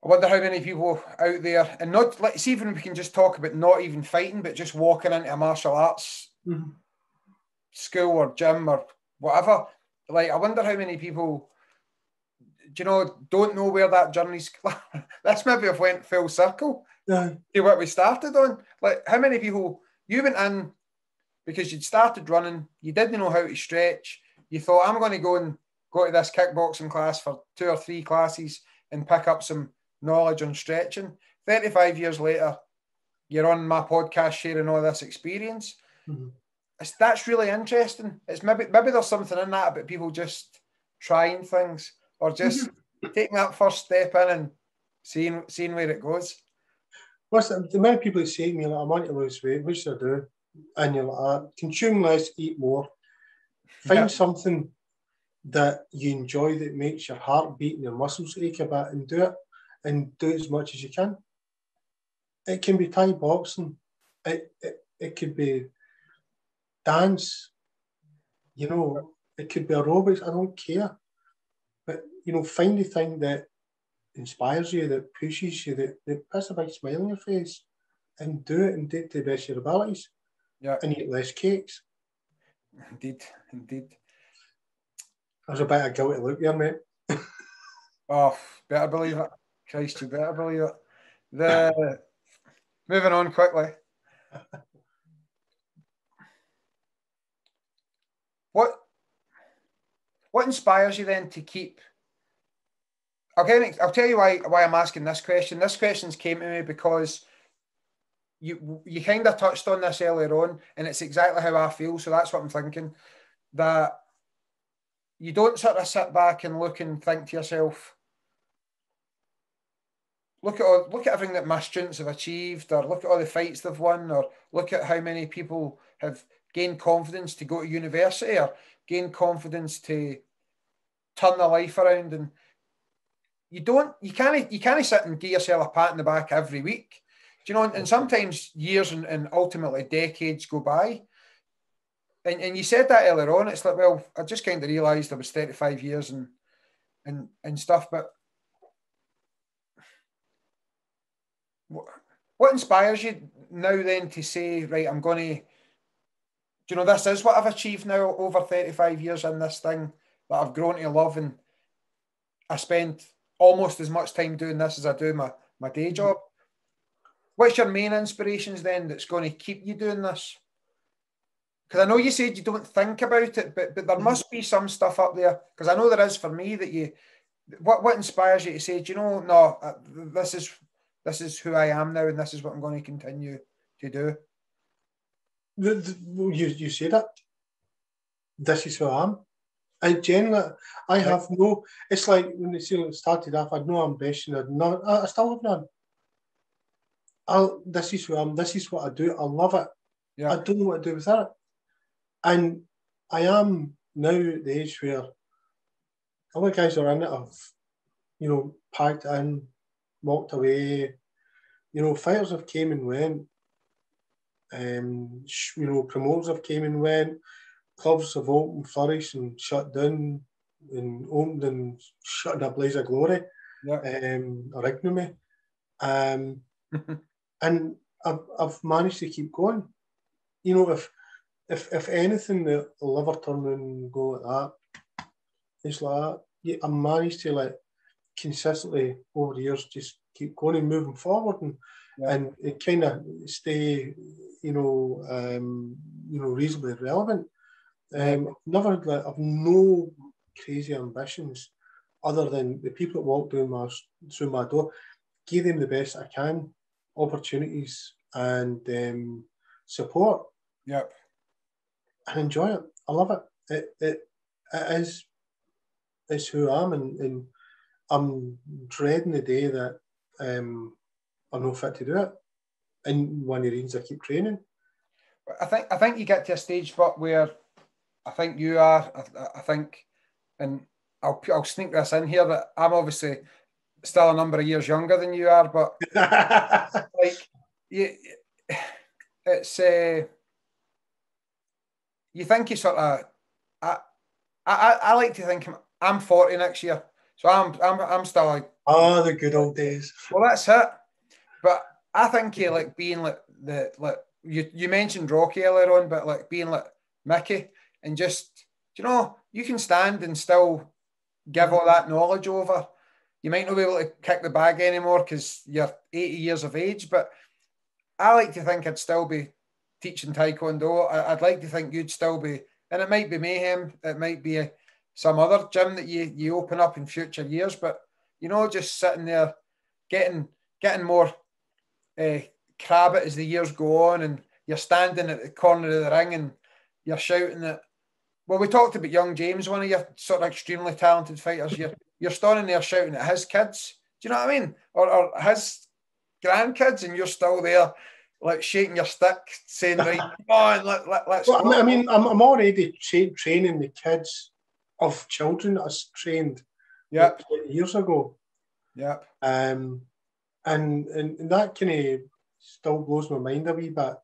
I wonder how many people out there, and not, let's even if we can just talk about not even fighting, but just walking into a martial arts school or gym or whatever. Like, I wonder how many people you know, don't know where that journey's. That's maybe have went full circle Yeah. to what we started on. Like, how many people you went in because you'd started running, you didn't know how to stretch, you thought, I'm going to go to this kickboxing class for 2 or 3 classes and pick up some knowledge on stretching. 35 years later, you're on my podcast sharing all this experience. Mm-hmm. That's really interesting. It's maybe there's something in that about people just trying things or just taking that first step in and seeing where it goes. What's the many people that say to me, like, I want to lose weight, what should I do? And you're like, consume less, eat more. Find something that you enjoy that makes your heart beat and your muscles ache a bit, and do it. And do it as much as you can. It can be Thai boxing. It could be dance. You know, it could be aerobics. I don't care. But, you know, find the thing that inspires you, that pushes you, that puts a big smile on your face, and do it and do it to the best of your abilities. Yeah. And eat less cakes. Indeed. There's a bit of guilty look there, mate. Oh, better believe it. Christ, you better believe it. Moving on quickly. What inspires you then to keep? I'll tell you why I'm asking this question. This question's came to me because you kind of touched on this earlier on, and it's exactly how I feel. So that's what I'm thinking. That you don't sort of sit back and look and think to yourself, look at everything that my students have achieved, or look at all the fights they've won, or look at how many people have gained confidence to go to university or gain confidence to turn their life around. And you can't sit and give yourself a pat in the back every week. Do you know? And sometimes years and ultimately decades go by. And you said that earlier on. It's like, well, I just kind of realised I was 35 years and stuff. But what inspires you now then to say, right, I'm going to, you know, this is what I've achieved now over 35 years in this thing that I've grown to love, and I spend almost as much time doing this as I do my day job. What's your main inspirations then that's going to keep you doing this? Because I know you said you don't think about it, but there must be some stuff up there. Because I know there is for me that what inspires you to say, do you know, no, this is who I am now, and this is what I'm going to continue to do. You say that. This is who I am. I generally, I have no. It's like when they say it started off, I had no ambition. I still have none. This is who I am. This is what I do. I love it. Yeah. I don't know what to do without it. And I am now at the age where other guys are in it have, you know, packed in, walked away. You know, fighters have came and went. You know, promoters have came and went. Clubs have opened, flourished and shut down, and opened and shut in a blaze of glory, or ignominy. And I've managed to keep going. You know, if anything, they'll ever turn and go like that. It's like that. Yeah, I managed to like consistently over the years just keep going and moving forward, and it kind of stay, you know, reasonably relevant. I've no crazy ambitions other than the people that walk through my door, give them the best I can, opportunities and support. Yep. And enjoy it. I love it. It is it's who I am, and I'm dreading the day that I'm not fit to do it. And one of the reasons I keep training. I think you get to a stage, but where I think you are. I think, and I'll sneak this in here, that I'm obviously still a number of years younger than you are, but like it's you think you sort of. I like to think I'm 40 next year, so I'm still like the good old days. Well, that's it. But I think you like being like you mentioned Rocky earlier on, but like being like Mickey and just, you know, you can stand and still give all that knowledge over. You might not be able to kick the bag anymore because you're 80 years of age, but I like to think I'd still be teaching Taekwondo. I'd like to think you'd still be, and it might be Mayhem, it might be some other gym that you open up in future years, but just sitting there getting more crab it as the years go on, and you're standing at the corner of the ring and you're shouting at. Well, we talked about young James, one of your sort of extremely talented fighters. You're standing there shouting at his kids. Do you know what I mean? Or his grandkids, and you're still there, like shaking your stick, saying, "Right, come on, let's well, go." I mean, I'm already training the kids of children that I trained Yep. 20 years ago. Yep. And that kind of still blows my mind a wee bit.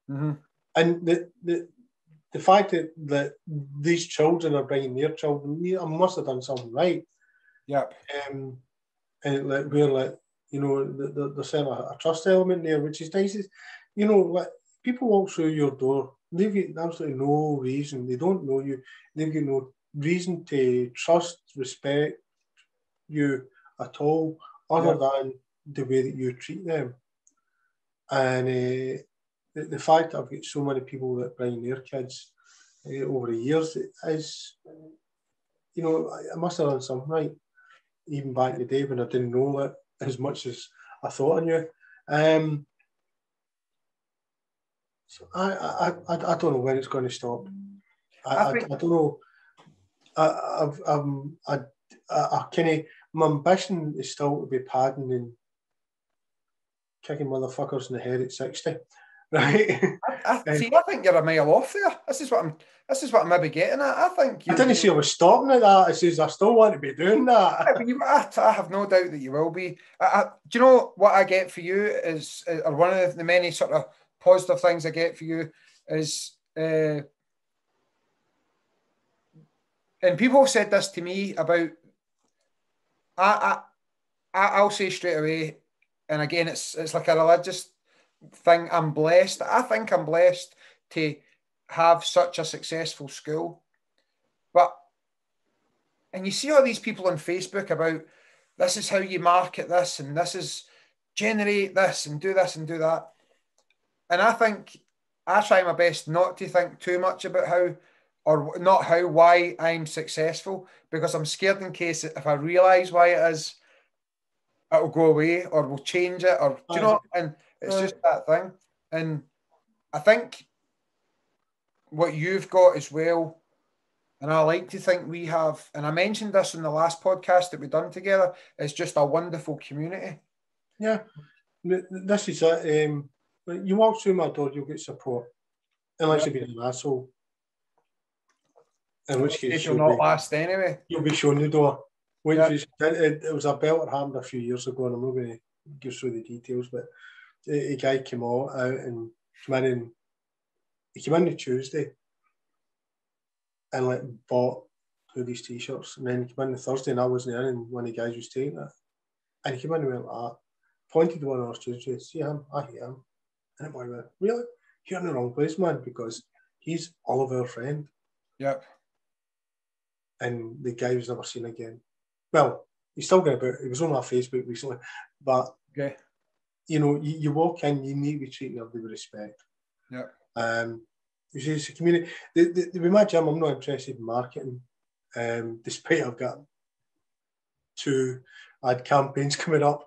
Mm-hmm. And the fact that these children are bringing their children, I must have done something right. Yep. And where there's a trust element there, which is nice. People walk through your door, they've got absolutely no reason. They don't know you. They've got no reason to trust, respect you at all, other than the way that you treat them. And the fact that I've got so many people that bring their kids over the years is, I must have done something right, even back in the day when I didn't know it as much as I thought I knew. So I don't know when it's going to stop. I don't know. My ambition is still to be padding and kicking motherfuckers in the head at 60, right? I think you're a mile off there. This is what I'm maybe getting at. I think I didn't say I was stopping at that. I says I still want to be doing that. I have no doubt that you will be. Do you know what I get for you is, or one of the many sort of positive things I get for you is, and people have said this to me about. I'll say straight away, and again, it's like a religious thing. I'm blessed. I think I'm blessed to have such a successful school. And you see all these people on Facebook about this is how you market this, and this is generate this, and do this and do that. And I think I try my best not to think too much about why I'm successful, because I'm scared in case if I realise why it is, it'll go away or we'll change it, or do you know? And it's just that thing. And I think what you've got as well, and I like to think we have, and I mentioned this in the last podcast that we've done together, is just a wonderful community. Yeah, this is it. When you walk through my door, you'll get support, unless you've been an asshole. In which case, you'll not last anyway. You'll be shown the door. It was a belt that happened a few years ago, and I'm not going to go through the details, but a guy came out and came in. He came in on Tuesday and bought 2 of these t-shirts, and then he came in the Thursday, and I wasn't in, and one of the guys was taking it, and he came in and went like that, pointed to one of our students, said, "See him? I hate him." And the boy went, "Really? You're in the wrong place, man, because he's Oliver's friend." Yep. And the guy was never seen again. Well, he's still going about. He was on my Facebook recently, but okay. You walk in, you need to be treating everybody with respect. Yeah. It's a community. With my gym, I'm not interested in marketing, despite I've got 2 ad campaigns coming up,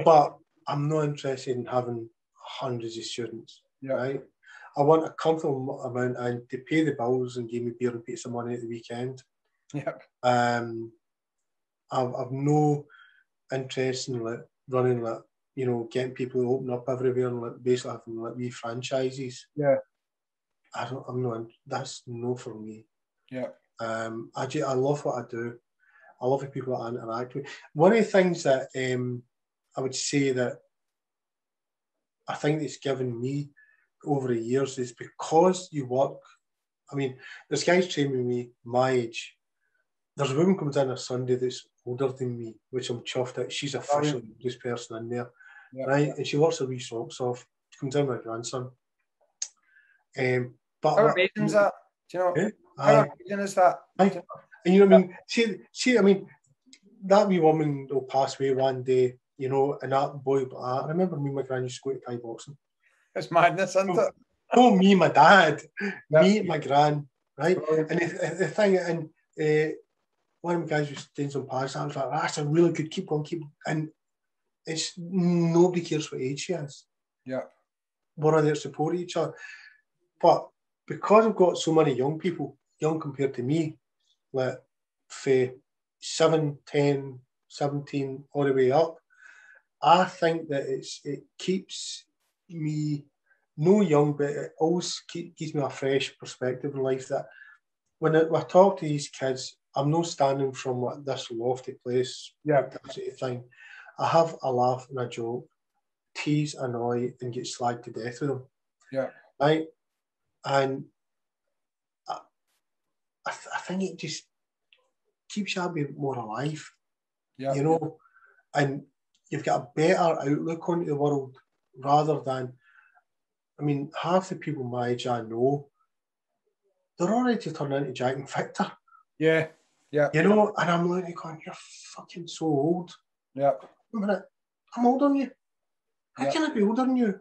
but I'm not interested in having hundreds of students. Yeah. Right? I want a comfortable amount and to pay the bills and give me beer and pizza money at the weekend. Yep. I've no interest in running getting people to open up everywhere and basically having wee franchises. Yeah. I'm not. That's no for me. Yeah. I love what I do. I love the people that I interact with. One of the things that I would say that I think it's given me over the years is because you work. I mean, there's guys training with me my age. There's a woman comes in on Sunday that's older than me, which I'm chuffed at. She's officially the oldest person in there, right? And she works her wee socks off. She comes in with her grandson. But how amazing is that? Do you know? How amazing is that? And you know what I mean? See, I mean, that wee woman will pass away one day, you know, and that boy, I remember me and my gran used to go to Thai boxing. It's madness, isn't it? No, me, my dad, Yep. me, my gran, right? Brilliant. And the thing, and one of the guys was doing some pads. I was like, that's a really good, keep going. And it's nobody cares what age she is. Yeah. We're there supporting each other. But because I've got so many young people, young compared to me, like for 7, 10, 17, all the way up, I think that it keeps me no young, but it always gives me a fresh perspective in life. That when I talk to these kids, I'm not standing from this lofty place. Yeah. Thing. I have a laugh and a joke, tease, annoy, and get slagged to death with them. Yeah. Right? And I think it just keeps you a bit more alive. Yeah. You know, and you've got a better outlook on the world rather than, I mean, half the people my age I know, they're already to turn into Jack and Victor. Yeah. Yeah. You know, and I'm looking going, you're fucking so old. Yeah. Wait a minute, I'm older than you. How can I be older than you?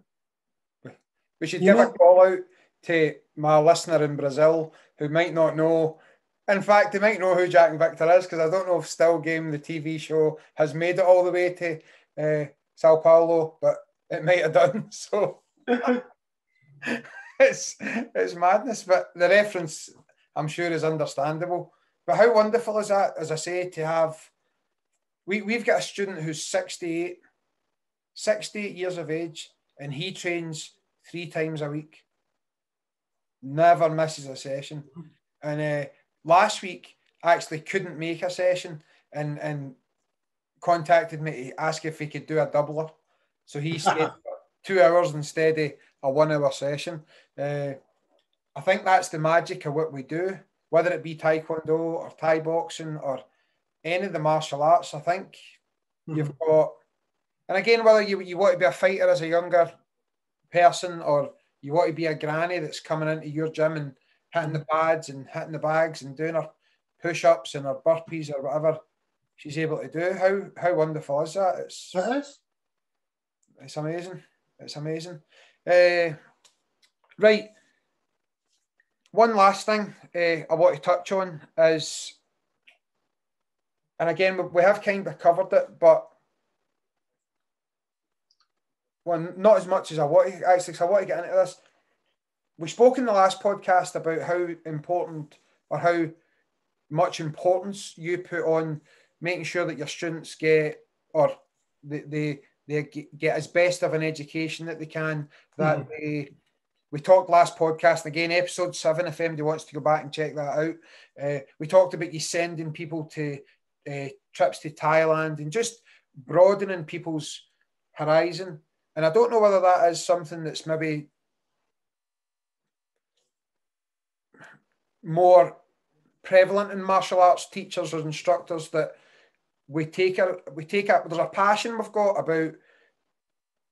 We should give a call out to my listener in Brazil who might not know. In fact, they might know who Jack and Victor is, because I don't know if Still Game, the TV show, has made it all the way to Sao Paulo, but it might have done. So it's madness. But the reference, I'm sure, is understandable. But how wonderful is that, as I say, to have... We've got a student who's 68 years of age, and he trains 3 times a week. Never misses a session. And last week, actually couldn't make a session and contacted me to ask if he could do a doubler. So he stayed for 2 hours instead of a 1 hour session. I think that's the magic of what we do, whether it be Taekwondo or Thai boxing or any of the martial arts. I think you've got, and again, whether you want to be a fighter as a younger person or you want to be a granny that's coming into your gym and hitting the pads and hitting the bags and doing her push-ups and her burpees or whatever she's able to do. How wonderful is that? It's amazing. It's amazing. Right. One last thing I want to touch on is, and again, we have kind of covered it, but not as much as I want to, actually, because I want to get into this. We spoke in the last podcast about how important, or how much importance you put on making sure that your students get, or they get as best of an education that they can, that we talked last podcast, again, episode 7, if anybody wants to go back and check that out. We talked about you sending people to trips to Thailand and just broadening people's horizon. And I don't know whether that is something that's maybe more prevalent in martial arts teachers or instructors, that we take up, there's a passion we've got about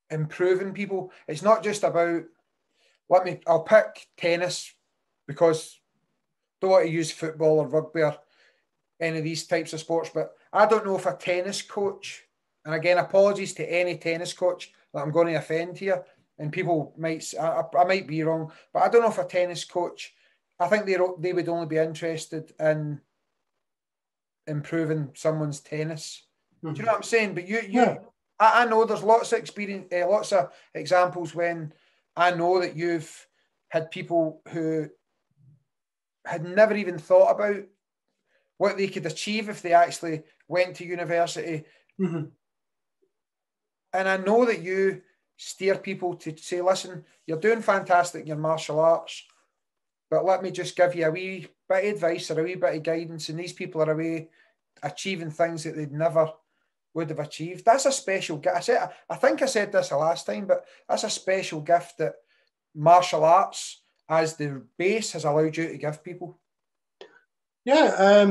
improving people. It's not just about, I'll pick tennis because I don't want to use football or rugby or any of these types of sports, but I don't know if a tennis coach, and again, apologies to any tennis coach that I'm going to offend here, and people might, I might be wrong, but I don't know if a tennis coach, I think they would only be interested in improving someone's tennis. Do you know what I'm saying? But I know there's lots of experience, lots of examples when I know that you've had people who had never even thought about what they could achieve if they actually went to university. And I know that you steer people to say, listen, you're doing fantastic in your martial arts, but let me just give you a wee bit of advice or a wee bit of guidance, and these people are away achieving things that they'd never would have achieved. That's a special gift. I think I said this the last time, but that's a special gift that martial arts as the base has allowed you to give people. Yeah,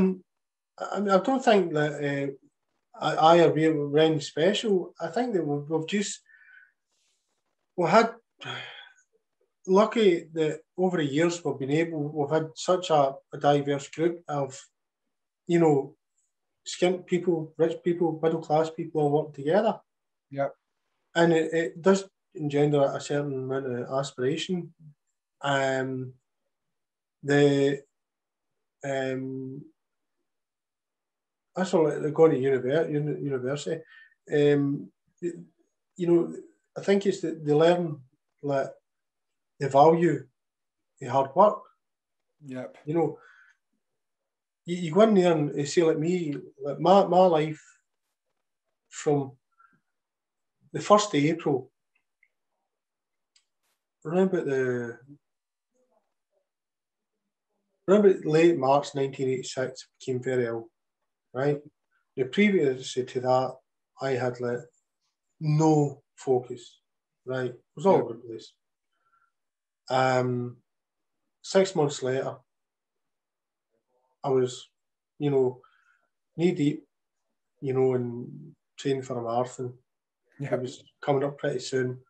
I mean, I don't think that I are really special. I think that we've had lucky that over the years we've had such a diverse group of you know, skint people, rich people, middle class people all work together. Yeah. And it does engender a certain amount of aspiration. The that's all like going to university. You know, I think it's that they learn like the value of hard work. Yep. You know, you go in there and say like me, like my life from the 1st of April, around about late March 1986, became very ill, right? The previous to that, I had like no focus, right? It was all over the place. 6 months later, I was, you know, knee deep, you know, and training for a marathon. Yep. It was coming up pretty soon,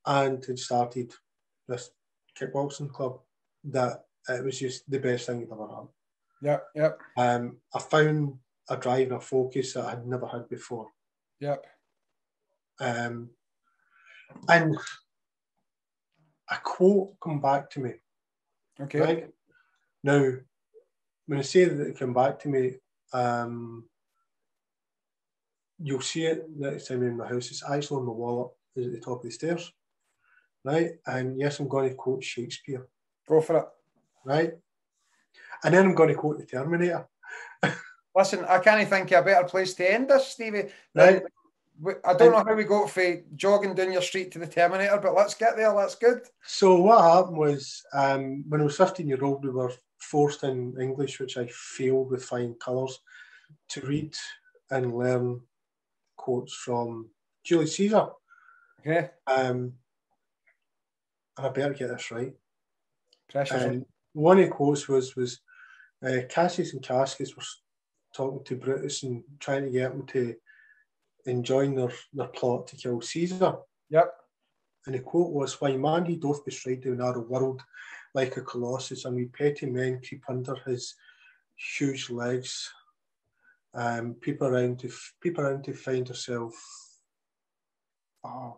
and had started this kickboxing club that it was just the best thing I'd ever done. Yep. I found a drive and a focus that I had never had before. Yep. And a quote come back to me. Okay. Right? Now, when I say that it came back to me, you'll see it next time in my house. It's actually on the wall up at the top of the stairs. Right? And yes, I'm going to quote Shakespeare. Go for it. Right? And then I'm going to quote the Terminator. Listen, I can't think of a better place to end this, Stevie. Right? I don't know how we got from jogging down your street to the Terminator, but let's get there. That's good. So what happened was, when I was 15-year-old, we were forced in English, which I failed with flying colours, to read and learn quotes from Julius Caesar. Okay. And I better get this right. Precious. And one of the quotes was Cassius and Cascus were talking to Brutus and trying to get him to enjoin their plot to kill Caesar. Yep. And the quote was, "Why man he doth bestride the narrow world like a colossus, and we petty men creep under his huge legs, peep around to find ourselves on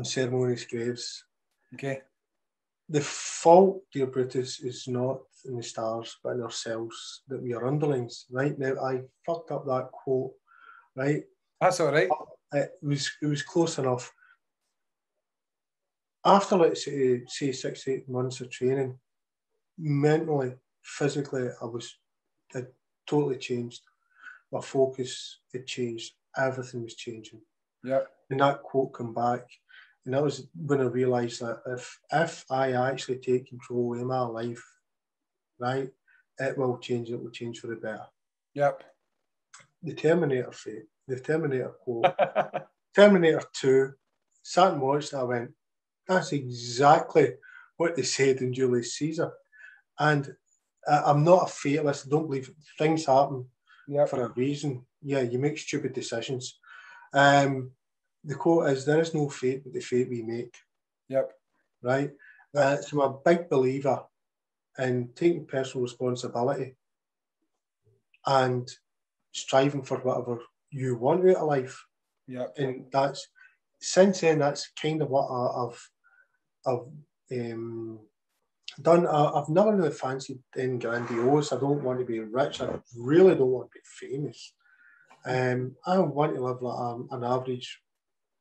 ceremonious graves." Okay. The fault, dear Brutus, is not in the stars, but in ourselves, that we are underlings. Right now, I fucked up that quote. Right. That's all right. It was close enough. After, let's say 6 to 8 months of training, mentally, physically, had totally changed. My focus had changed. Everything was changing. Yeah. And that quote came back. And that was when I realised that if I actually take control of my life, right, it will change. It will change for the better. Yep. The Terminator fate, the Terminator quote, Terminator 2, sat and watched it, I went, that's exactly what they said in Julius Caesar. And I'm not a fatalist. I don't believe things happen for a reason. Yeah, you make stupid decisions. The quote is, there is no fate but the fate we make. Yep. Right? So I'm a big believer in taking personal responsibility and striving for whatever you want out of life. Yep. And that's, since then, that's kind of what I've done. I've never really fancied anything grandiose. I don't want to be rich. I really don't want to be famous. I want to live like an average,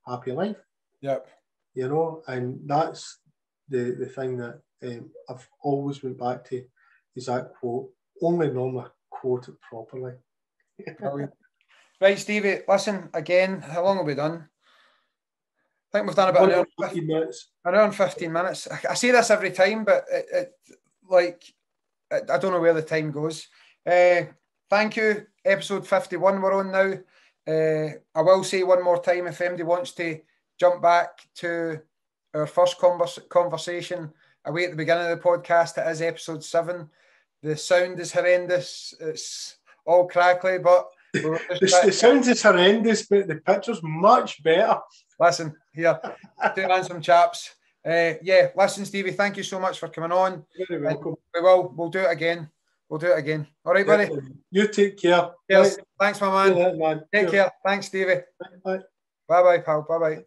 happy life. Yep. You know, and that's the thing that I've always went back to, is that quote. Only normally quote it properly. Right, Stevie, listen, again, how long have we done? I think we've done about an hour 15 minutes. An hour and 15 minutes. I say this every time, but I don't know where the time goes. Thank you. Episode 51 we're on now. I will say one more time, if anybody wants to jump back to our first conversation away at the beginning of the podcast, it is episode 7. The sound is horrendous. It's all crackly, but the sound is horrendous, but the picture's much better. Listen, here, two handsome chaps. Listen, Stevie, thank you so much for coming on. You're welcome. We'll do it again. we'll do it again. All right, buddy. You take care. Cheers. Right. Thanks, my man. Man. Take care. Thanks, Stevie. Bye. Bye, pal. Bye.